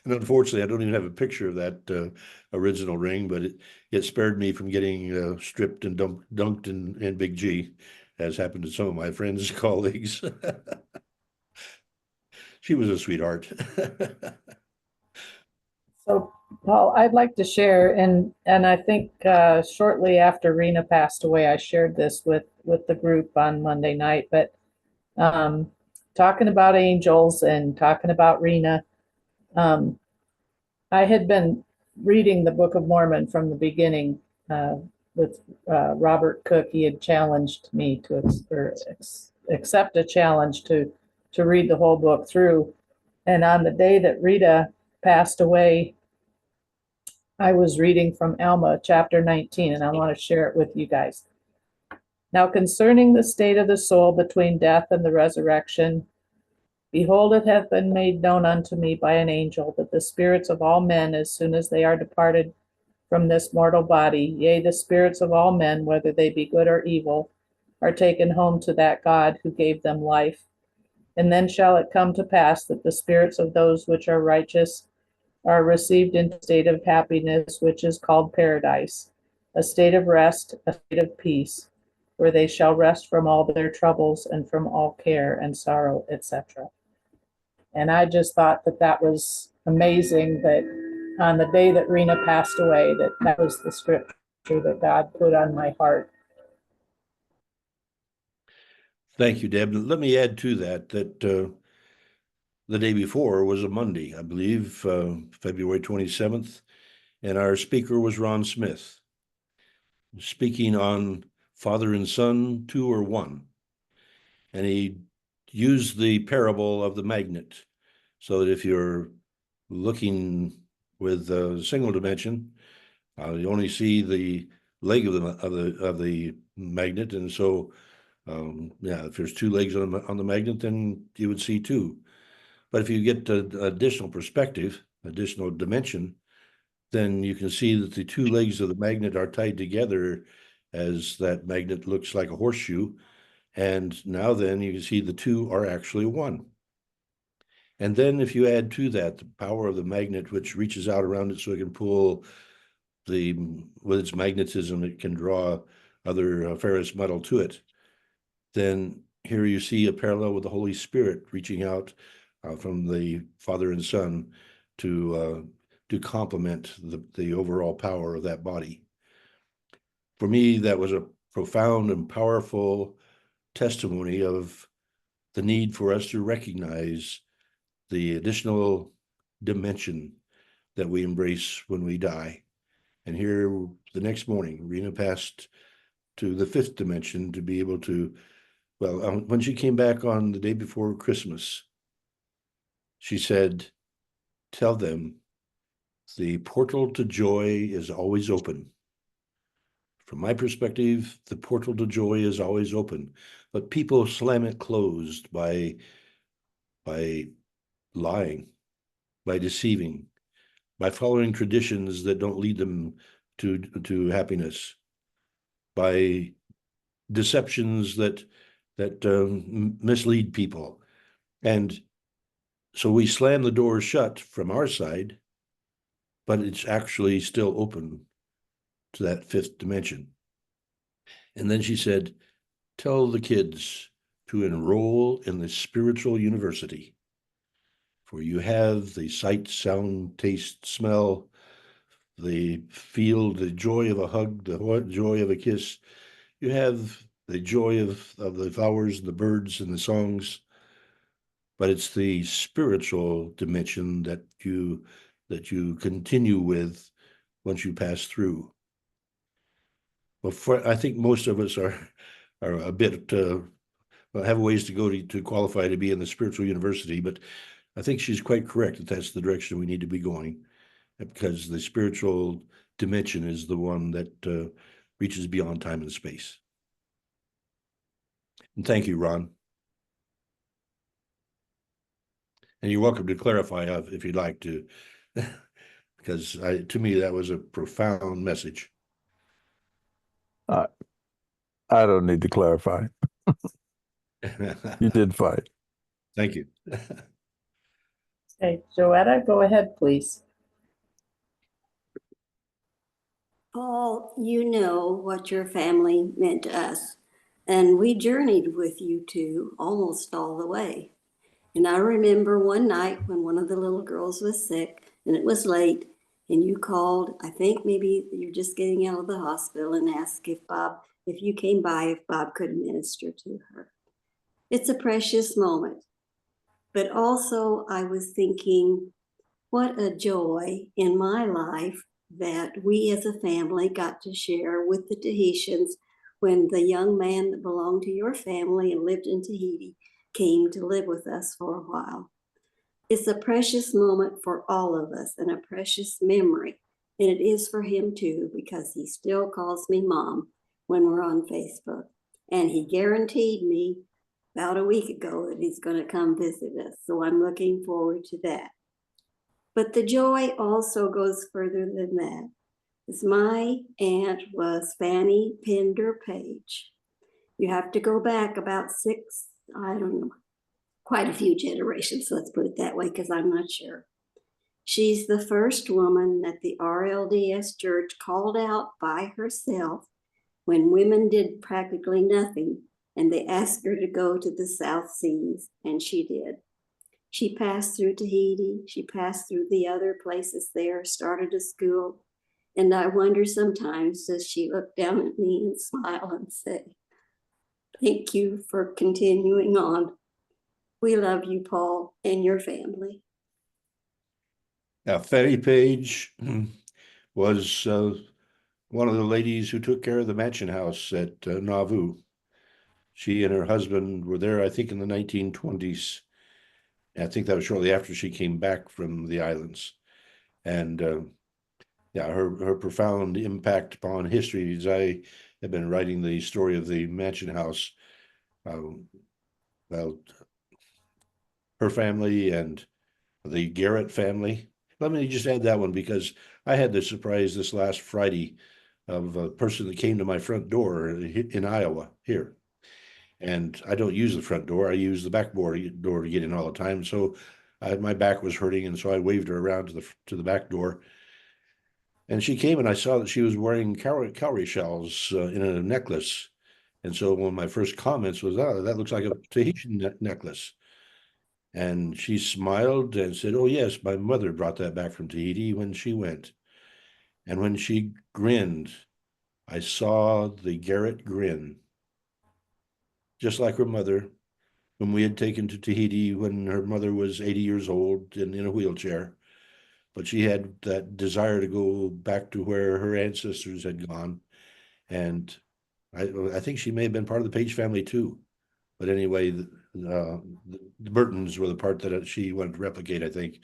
And unfortunately, I don't even have a picture of that original ring, but it spared me from getting stripped and dunked in Big G, as happened to some of my friends' colleagues. She was a sweetheart. So, Paul, I'd like to share, and I think shortly after Rena passed away, I shared this with the group on Monday night. But talking about angels and talking about Rena, I had been reading the Book of Mormon from the beginning with Robert Cook. He had challenged me to accept a challenge to read the whole book through. And on the day that Rita passed away, I was reading from Alma chapter 19, and I want to share it with you guys. Now, concerning the state of the soul between death and the resurrection, behold, it hath been made known unto me by an angel that the spirits of all men, as soon as they are departed from this mortal body, yea, the spirits of all men, whether they be good or evil, are taken home to that God who gave them life. And then shall it come to pass that the spirits of those which are righteous are received into a state of happiness, which is called paradise, a state of rest, a state of peace, where they shall rest from all their troubles and from all care and sorrow, etc. And I just thought that that was amazing, that on the day that Rena passed away, that was the scripture that God put on my heart. Thank you, Deb. Let me add to that the day before was a Monday, I believe, February 27th, and our speaker was Ron Smith, speaking on Father and Son, 2 or 1. And he used the parable of the magnet, so that if you're looking with a single dimension, you only see the leg of the magnet, and so yeah, if there's 2 legs on the magnet, then you would see 2. But if you get additional perspective, additional dimension, then you can see that the 2 legs of the magnet are tied together, as that magnet looks like a horseshoe. And now then you can see the 2 are actually 1. And then if you add to that the power of the magnet, which reaches out around it so it can pull with its magnetism, it can draw other ferrous metal to it. Then here you see a parallel with the Holy Spirit reaching out from the Father and Son to complement the overall power of that body. For me, that was a profound and powerful testimony of the need for us to recognize the additional dimension that we embrace when we die. And here, the next morning, Rena passed to the 5th dimension to be able to, well, when she came back on the day before Christmas, she said, tell them the portal to joy is always open. From my perspective, the portal to joy is always open, but people slam it closed by lying, by deceiving, by following traditions that don't lead them to happiness, by deceptions that mislead people. And so we slam the doors shut from our side, but it's actually still open to that 5th dimension. And then she said, tell the kids to enroll in the spiritual university, for you have the sight, sound, taste, smell, the feel, the joy of a hug, the joy of a kiss. You have the joy of the flowers, the birds, and the songs. but it's the spiritual dimension that you continue with once you pass through. Well, I think most of us are a bit have a ways to go to qualify to be in the spiritual university, but I think she's quite correct that that's the direction we need to be going, because the spiritual dimension is the one that reaches beyond time and space. And thank you, Ron. And you're welcome to clarify if you'd like to, because to me, that was a profound message. I don't need to clarify. You did fine. Thank you. Okay, Joetta, go ahead, please. Paul, you know what your family meant to us, and we journeyed with you two almost all the way. And I remember one night when one of the little girls was sick and it was late, and you called, I think maybe you're just getting out of the hospital, and asked if you came by, if Bob could minister to her. It's a precious moment. But also I was thinking, what a joy in my life that we as a family got to share with the Tahitians when the young man that belonged to your family and lived in Tahiti came to live with us for a while. It's a precious moment for all of us and a precious memory. And it is for him too, because he still calls me Mom when we're on Facebook. And he guaranteed me about a week ago that he's going to come visit us. So I'm looking forward to that. But the joy also goes further than that. As my aunt was Fanny Pender Page. You have to go back about quite a few generations, let's put it that way, because I'm not sure. She's the first woman that the RLDS Church called out by herself when women did practically nothing, and they asked her to go to the South Seas, and she did. She passed through Tahiti, she passed through the other places there, started a school, and I wonder sometimes, does she look down at me and smile and say, thank you for continuing on. We love you, Paul, and your family. Now, Fanny Page was one of the ladies who took care of the mansion house at Nauvoo. She and her husband were there, I think, in the 1920s. I think that was shortly after she came back from the islands. And yeah, her profound impact upon history, as I have been writing the story of the mansion house, well, her family and the Garrett family. Let me just add that one, because I had the surprise this last Friday of a person that came to my front door in Iowa here. And I don't use the front door. I use the back door to get in all the time. So my back was hurting, and so I waved her around to the back door. And she came, and I saw that she was wearing cowrie shells in a necklace. And so one of my first comments was, "Oh, that looks like a Tahitian necklace." And she smiled and said, "Oh yes, my mother brought that back from Tahiti when she went." And when she grinned, I saw the Garrett grin, just like her mother, whom we had taken to Tahiti when her mother was 80 years old and in a wheelchair. But she had that desire to go back to where her ancestors had gone. And I think she may have been part of the Page family too. But anyway, the Burtons were the part that she wanted to replicate, I think.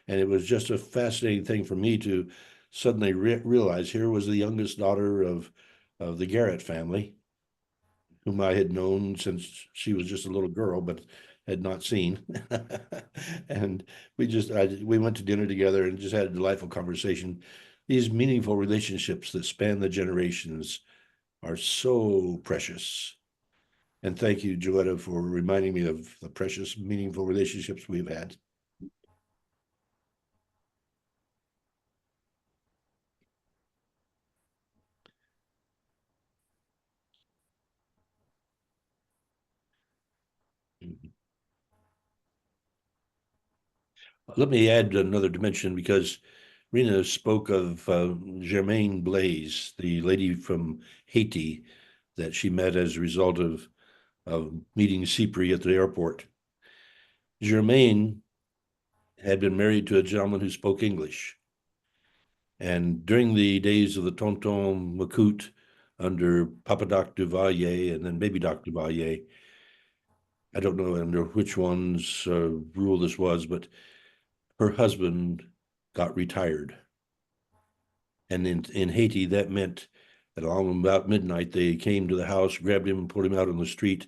And it was just a fascinating thing for me to suddenly realize here was the youngest daughter of the Garrett family, whom I had known since she was just a little girl, but had not seen. And we went to dinner together and just had a delightful conversation. These meaningful relationships that span the generations are so precious. And thank you, Joetta, for reminding me of the precious, meaningful relationships we've had. Let me add another dimension, because Rena spoke of Germaine Blaise, the lady from Haiti that she met as a result of meeting Cypri at the airport. Germaine had been married to a gentleman who spoke English. And during the days of the Tonton Macoute under Papa Doc Duvalier and then maybe Doc Duvalier, I don't know under which one's rule this was, but her husband got retired. And in Haiti, that meant that along about midnight, they came to the house, grabbed him and pulled him out on the street,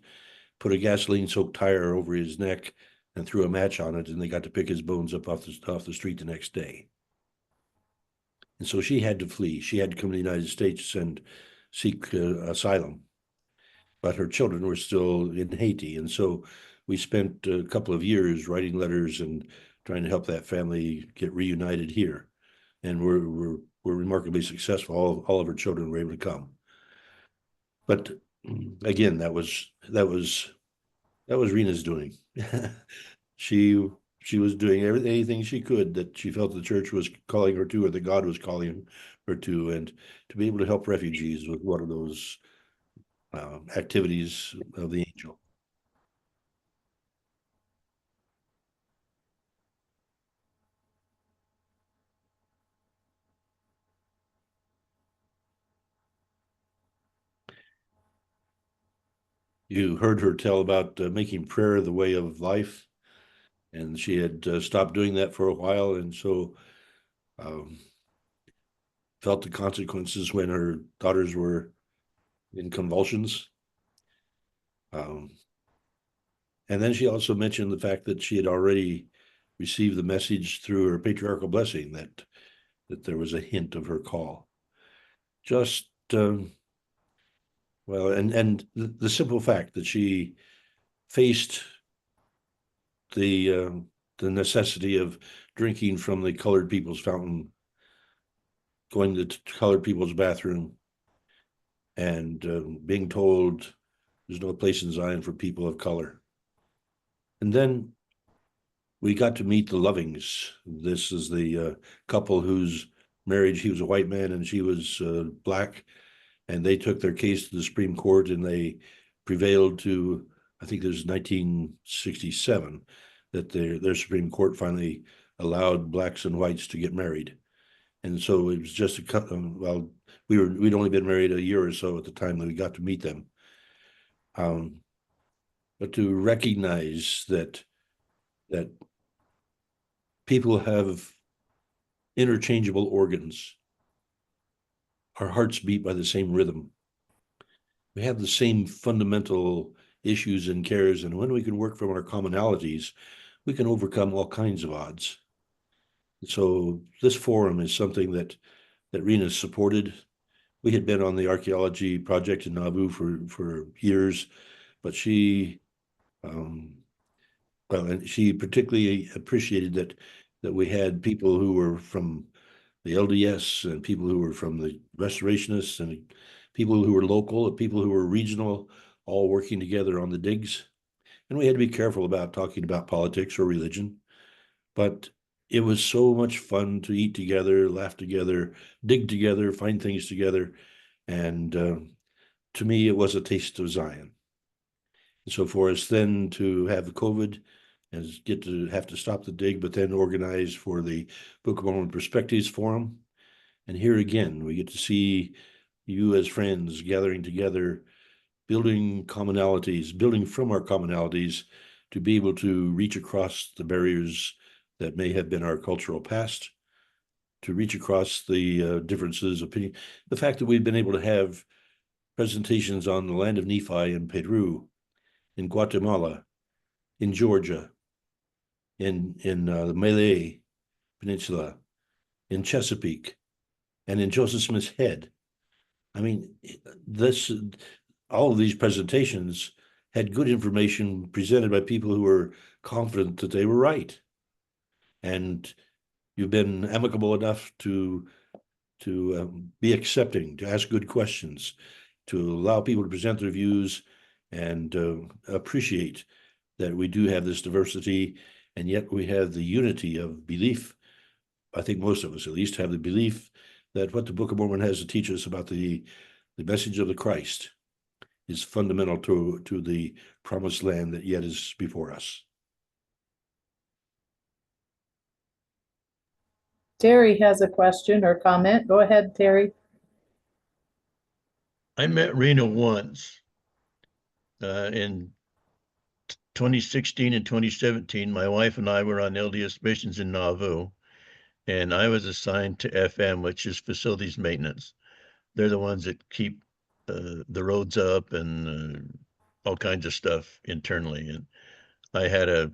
put a gasoline-soaked tire over his neck and threw a match on it, and they got to pick his bones up off the street the next day. And so she had to flee. She had to come to the United States and seek asylum. But her children were still in Haiti. And so we spent a couple of years writing letters and trying to help that family get reunited here. And we're remarkably successful. All of her children were able to come. But again, that was Rena's doing. She was doing anything she could that she felt the church was calling her to, or that God was calling her to, and to be able to help refugees was one of those activities of the angel. You heard her tell about making prayer the way of life, and she had stopped doing that for a while, and so felt the consequences when her daughters were in convulsions. And then she also mentioned the fact that she had already received the message through her patriarchal blessing that there was a hint of her call. Just well, and the simple fact that she faced the necessity of drinking from the colored people's fountain, going to the colored people's bathroom, and being told there's no place in Zion for people of color. And then we got to meet the Lovings. This is the couple whose marriage, he was a white man and she was black, and they took their case to the Supreme Court and they prevailed to, I think it was 1967, that their Supreme Court finally allowed blacks and whites to get married. And so it was just a couple, well, we'd only been married a year or so at the time that we got to meet them. But to recognize that people have interchangeable organs. Our hearts beat by the same rhythm. We have the same fundamental issues and cares, and when we can work from our commonalities, we can overcome all kinds of odds. So this forum is something that Rena supported. We had been on the archaeology project in Nauvoo for years, but she and she particularly appreciated that we had people who were from the LDS and people who were from the Restorationists and people who were local and people who were regional, all working together on the digs. And we had to be careful about talking about politics or religion, but it was so much fun to eat together, laugh together, dig together, find things together. And to me, it was a taste of Zion. And so for us then to have the COVID and get to have to stop the dig, but then organize for the Book of Mormon Perspectives Forum. And here again, we get to see you as friends gathering together, building commonalities, building from our commonalities to be able to reach across the barriers that may have been our cultural past, to reach across the differences, opinion. The fact that we've been able to have presentations on the land of Nephi in Peru, in Guatemala, in Georgia, in the Malay Peninsula, in Chesapeake, and in Joseph Smith's Head. I mean, all of these presentations had good information presented by people who were confident that they were right. And you've been amicable enough to be accepting, to ask good questions, to allow people to present their views and appreciate that we do have this diversity, and yet we have the unity of belief. I think most of us at least have the belief that what the Book of Mormon has to teach us about the message of the Christ is fundamental to the promised land that yet is before us. Terry has a question or comment. Go ahead, Terry. I met Rena once in 2016 and 2017. My wife and I were on LDS missions in Nauvoo, and I was assigned to FM, which is facilities maintenance. They're the ones that keep the roads up and all kinds of stuff internally. And I had a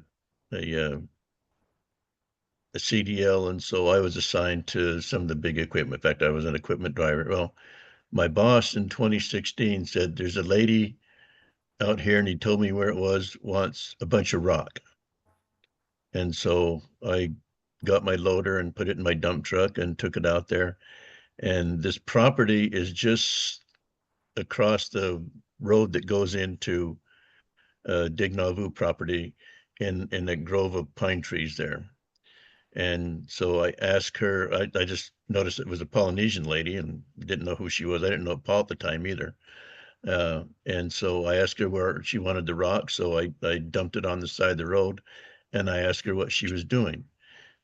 CDL, and so I was assigned to some of the big equipment. In fact, I was an equipment driver. Well, my boss in 2016 said, "There's a lady out here," and he told me where it was, "wants a bunch of rock." And so I got my loader and put it in my dump truck and took it out there. And this property is just across the road that goes into Dig Nauvoo property in a grove of pine trees there. And so I asked her, I just noticed it was a Polynesian lady and didn't know who she was. I didn't know Paul at the time either. And so I asked her where she wanted the rock. So I dumped it on the side of the road, and I asked her what she was doing.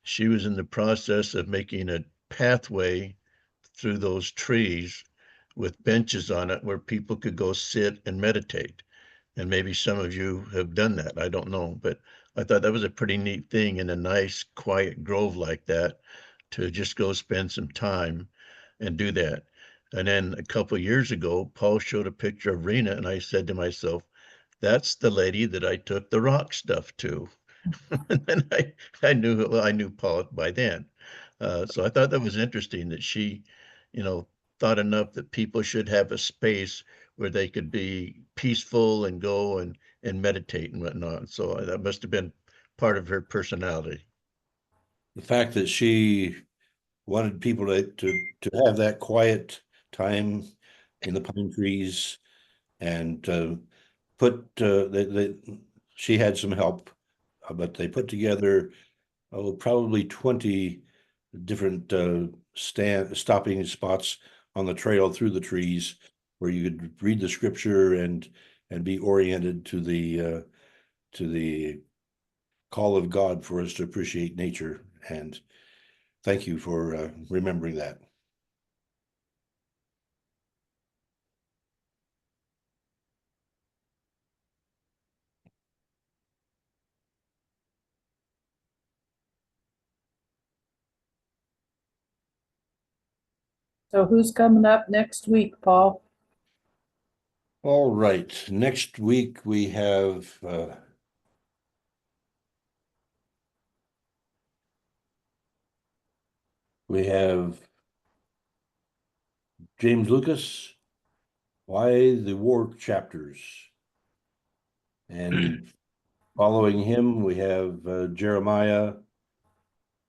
She was in the process of making a pathway through those trees with benches on it where people could go sit and meditate. And maybe some of you have done that. I don't know, but I thought that was a pretty neat thing in a nice, quiet grove like that to just go spend some time and do that. And then a couple of years ago, Paul showed a picture of Rena, and I said to myself, "That's the lady that I took the rock stuff to." And then I knew Paul by then. So I thought that was interesting that she, thought enough that people should have a space where they could be peaceful and go and meditate and whatnot. So that must have been part of her personality. The fact that she wanted people to have that quiet time in the pine trees and she had some help, but they put together probably 20 different stopping spots on the trail through the trees where you could read the scripture and be oriented to the call of God for us to appreciate nature. And thank you for remembering that. So who's coming up next week, Paul? All right, next week we have James Lucas, Why the War Chapters. And following him, we have Jeremiah,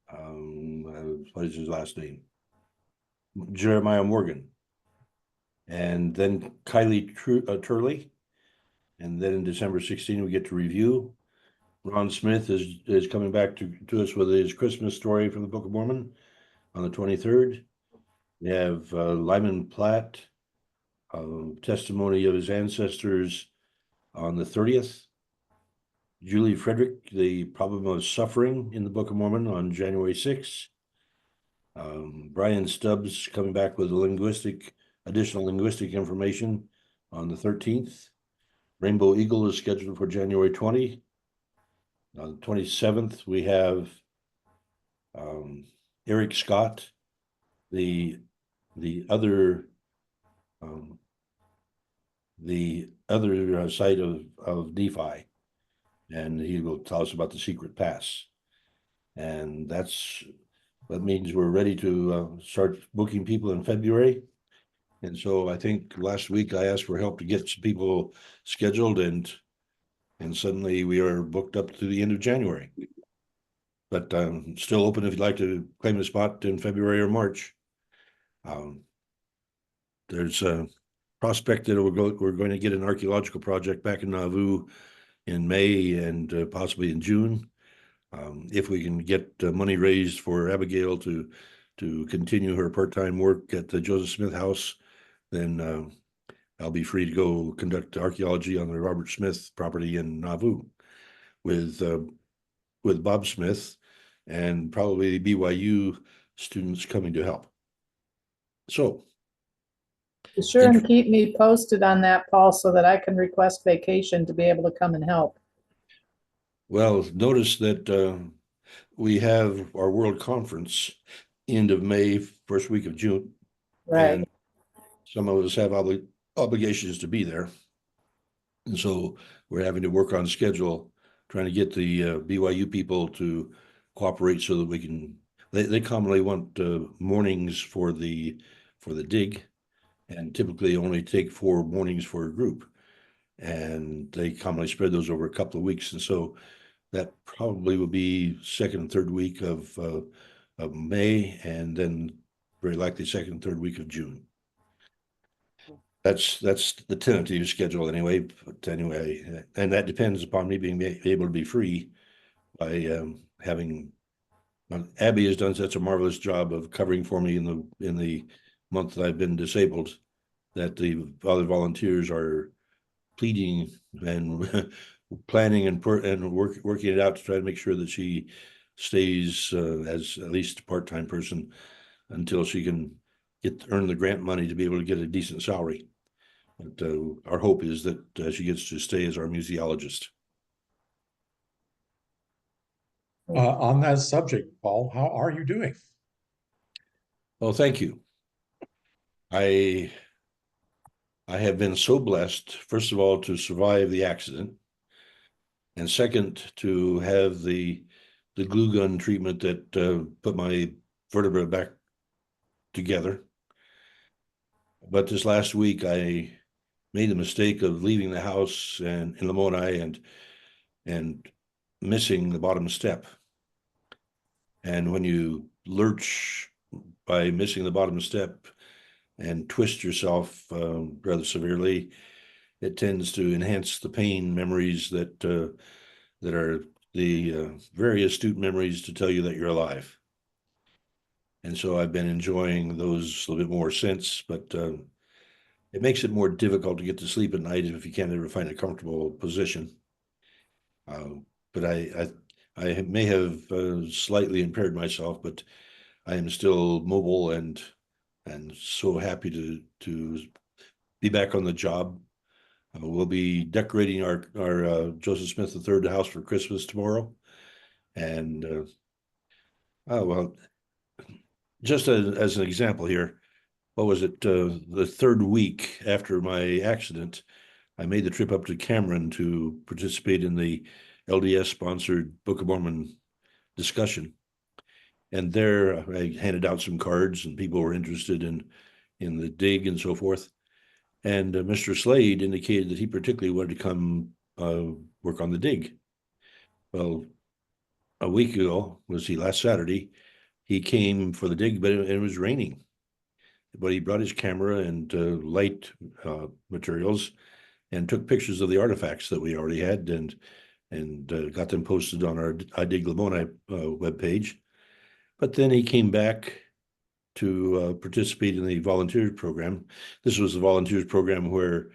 what is his last name? Jeremiah Morgan. And then Kylie Turley. And then in December 16, we get to review. Ron Smith is coming back to us with his Christmas story from the Book of Mormon on the 23rd. We have Lyman Platt, testimony of his ancestors on the 30th. Julie Frederick, the problem of suffering in the Book of Mormon on January 6th. Brian Stubbs coming back with additional linguistic information on the 13th. Rainbow Eagle is scheduled for January 20. On the 27th, we have Eric Scott, the other site of Nephi, and he will tell us about the secret pass. And that means we're ready to start booking people in February. And so I think last week I asked for help to get some people scheduled, and suddenly we are booked up to the end of January. But still open if you'd like to claim a spot in February or March. There's a prospect that we're going to get an archaeological project back in Nauvoo in May and possibly in June. If we can get money raised for Abigail to continue her part-time work at the Joseph Smith House, then I'll be free to go conduct archaeology on the Robert Smith property in Nauvoo with Bob Smith and probably BYU students coming to help. So, Be sure and keep me posted on that, Paul, so that I can request vacation to be able to come and help. well, notice that we have our World Conference end of May, first week of June. Right. And some of us have obligations to be there. And so we're having to work on schedule, trying to get the BYU people to cooperate so that we can, they commonly want mornings for the dig, and typically only take 4 mornings for a group. And they commonly spread those over a couple of weeks. And so that probably will be second and third week of May, and then very likely second and third week of June. That's the tentative schedule anyway. But anyway, and that depends upon me being able to be free by having. Abby has done such a marvelous job of covering for me in the month that I've been disabled, that the other volunteers are pleading and planning and working it out to try to make sure that she stays as at least a part-time person until she can earn the grant money to be able to get a decent salary. But our hope is that she gets to stay as our museologist. On that subject, Paul, how are you doing? Well, thank you. I have been so blessed, first of all, to survive the accident, and second, to have the glue gun treatment that put my vertebra back together. But this last week, I made the mistake of leaving the house in Lamoni and missing the bottom step. And when you lurch by missing the bottom step and twist yourself rather severely, it tends to enhance the pain memories that are the very astute memories to tell you that you're alive. And so I've been enjoying those a little bit more since, but it makes it more difficult to get to sleep at night if you can't ever find a comfortable position. But I may have slightly impaired myself, but I am still mobile and so happy to be back on the job. We'll be decorating our Joseph Smith III house for Christmas tomorrow, and well, just as an example here, what was it? The third week after my accident, I made the trip up to Cameron to participate in the LDS-sponsored Book of Mormon discussion. And there I handed out some cards and people were interested in the dig and so forth. And Mr. Slade indicated that he particularly wanted to come work on the dig. Well, a week ago, last Saturday, he came for the dig, but it was raining. But he brought his camera and light materials and took pictures of the artifacts that we already had and got them posted on our I Dig Lamoni webpage. But then he came back to participate in the volunteers program. This was the volunteers program where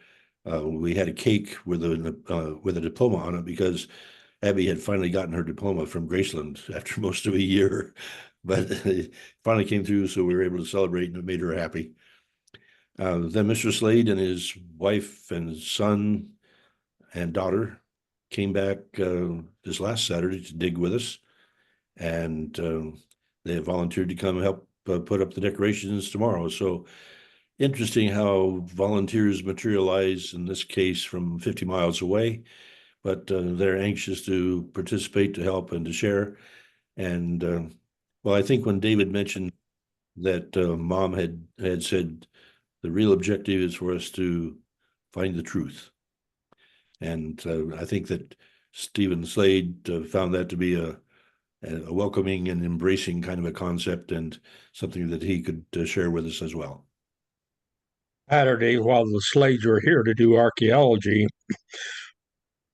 we had a cake with a diploma on it because Abby had finally gotten her diploma from Graceland after most of a year, but it finally came through, so we were able to celebrate and it made her happy. Then Mr. Slade and his wife and son and daughter came back this last Saturday to dig with us, and they have volunteered to come help put up the decorations tomorrow. So interesting how volunteers materialize, in this case from 50 miles away, but they're anxious to participate, to help, and to share. And well, I think when David mentioned that Mom had said the real objective is for us to find the truth. And I think that Stephen Slade found that to be a welcoming and embracing kind of a concept and something that he could share with us as well. Saturday, while the Slades were here to do archaeology,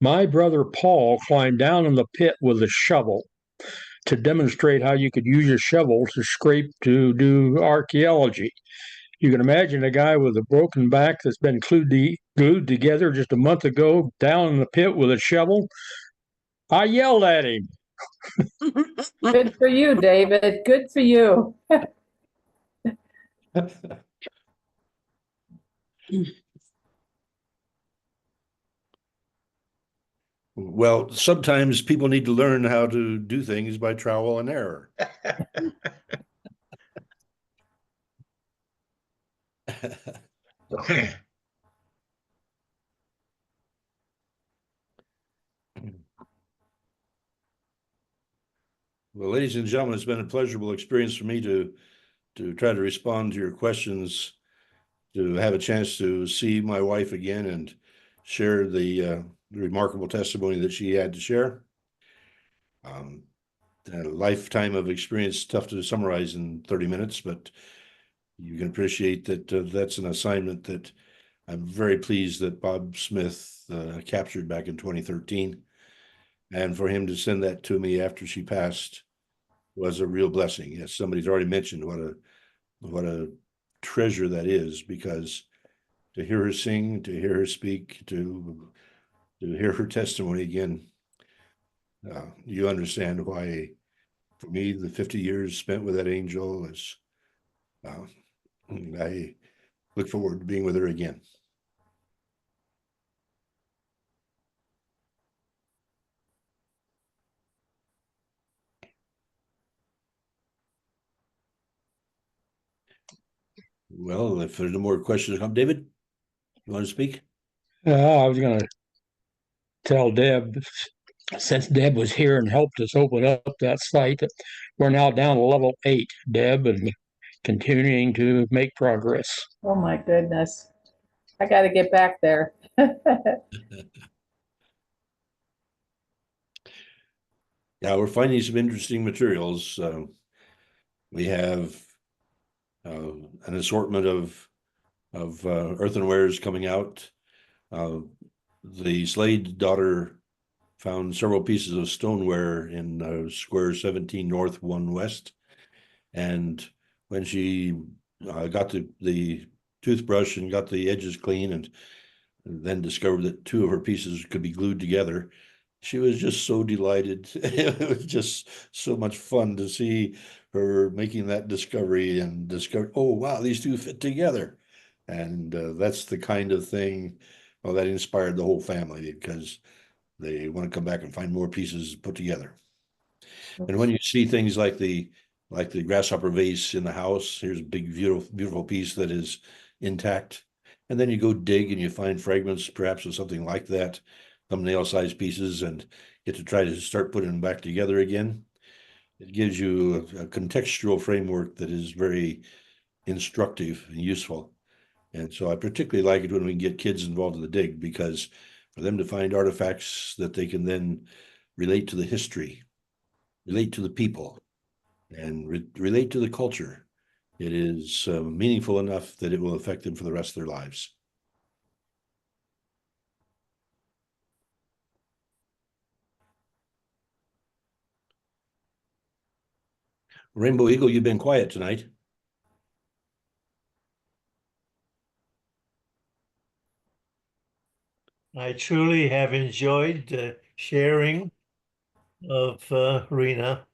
my brother Paul climbed down in the pit with a shovel to demonstrate how you could use a shovel to scrape to do archaeology. You can imagine a guy with a broken back that's been glued together just a month ago down in the pit with a shovel. I yelled at him. Good for you, David. Good for you. Well, sometimes people need to learn how to do things by trial and error. Well, ladies and gentlemen, it's been a pleasurable experience for me to try to respond to your questions, to have a chance to see my wife again and share the remarkable testimony that she had to share. A lifetime of experience, tough to summarize in 30 minutes, but you can appreciate that that's an assignment that I'm very pleased that Bob Smith captured back in 2013. And for him to send that to me after she passed was a real blessing. As somebody's already mentioned, what a treasure that is, because to hear her sing, to hear her speak, to hear her testimony again, you understand why, for me, the 50 years spent with that angel is, I look forward to being with her again. Well, if there's no more questions, come, David, you want to speak? I was going to tell Deb, since Deb was here and helped us open up that site, that we're now down to level 8, Deb, and continuing to make progress. Oh my goodness. I got to get back there. Yeah, we're finding some interesting materials. We have an assortment of earthenwares coming out. The Slade daughter found several pieces of stoneware in square 17 North, 1 West. And when she got the toothbrush and got the edges clean and then discovered that 2 of her pieces could be glued together, she was just so delighted. It was just so much fun to see her making that discovery and discover, oh, wow, these 2 fit together. And that's the kind of thing, well, that inspired the whole family because they want to come back and find more pieces put together. And when you see things like the grasshopper vase in the house, here's a big, beautiful piece that is intact. And then you go dig and you find fragments, perhaps of something like that, thumbnail-sized pieces, and get to try to start putting them back together again. It gives you a contextual framework that is very instructive and useful. And so I particularly like it when we can get kids involved in the dig, because for them to find artifacts that they can then relate to the history, relate to the people, and relate to the culture, it is meaningful enough that it will affect them for the rest of their lives. Rainbow Eagle, you've been quiet tonight. I truly have enjoyed the sharing of Rena,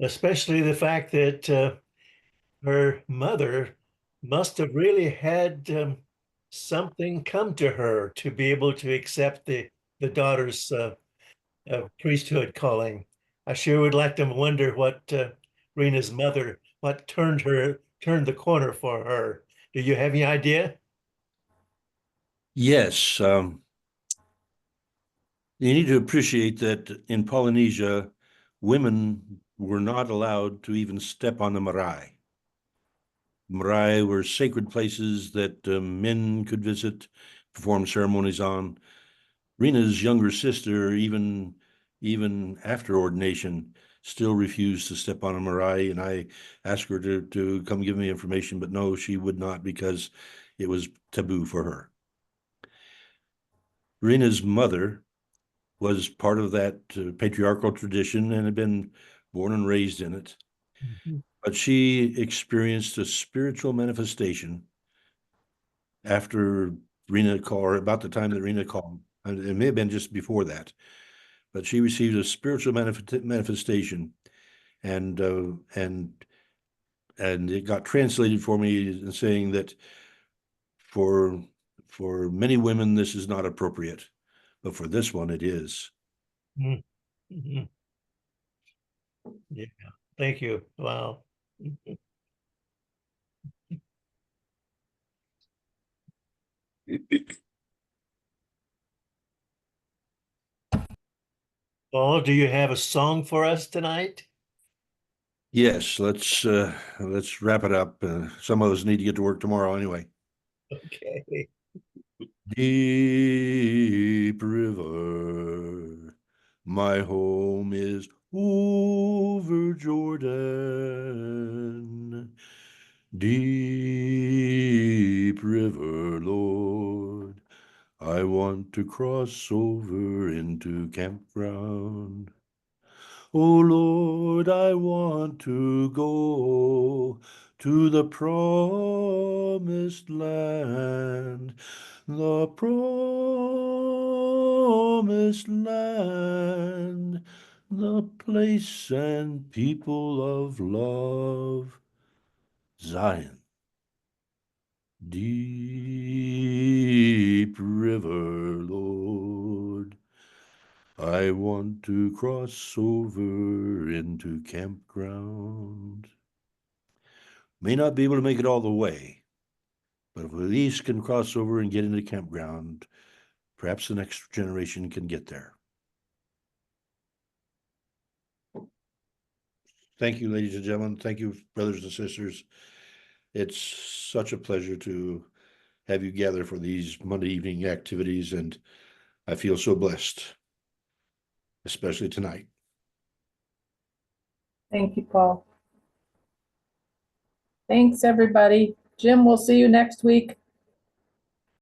especially the fact that her mother must have really had something come to her to be able to accept the daughter's priesthood calling. I sure would like to wonder what Rena's mother, what turned the corner for her. Do you have any idea? Yes. You need to appreciate that in Polynesia, women were not allowed to even step on the marae. Marae were sacred places that men could visit, perform ceremonies on. Rena's younger sister, even after ordination, still refused to step on a marae, and I asked her to come give me information, but no, she would not, because it was taboo for her. Rena's mother was part of that patriarchal tradition and had been born and raised in it. Mm-hmm. But she experienced a spiritual manifestation after Rena called, or about the time that Rena called. And it may have been just before that, but she received a spiritual manifestation, and it got translated for me saying that for many women this is not appropriate, but for this one it is. Mm-hmm. Yeah, thank you. Wow. Paul, do you have a song for us tonight? Yes, let's wrap it up. Some of us need to get to work tomorrow anyway. Okay. Deep river, my home is over Jordan. Deep river, Lord, I want to cross over into campground. Oh Lord, I want to go to the promised land, the promised land, the place and people of love, Zion. Deep river, Lord, I want to cross over into campground. May not be able to make it all the way, but if we at least can cross over and get into campground, perhaps the next generation can get there. Thank you, ladies and gentlemen. Thank you, brothers and sisters. It's such a pleasure to have you gather for these Monday evening activities, and I feel so blessed, especially tonight. Thank you, Paul. Thanks, everybody. Jim, we'll see you next week.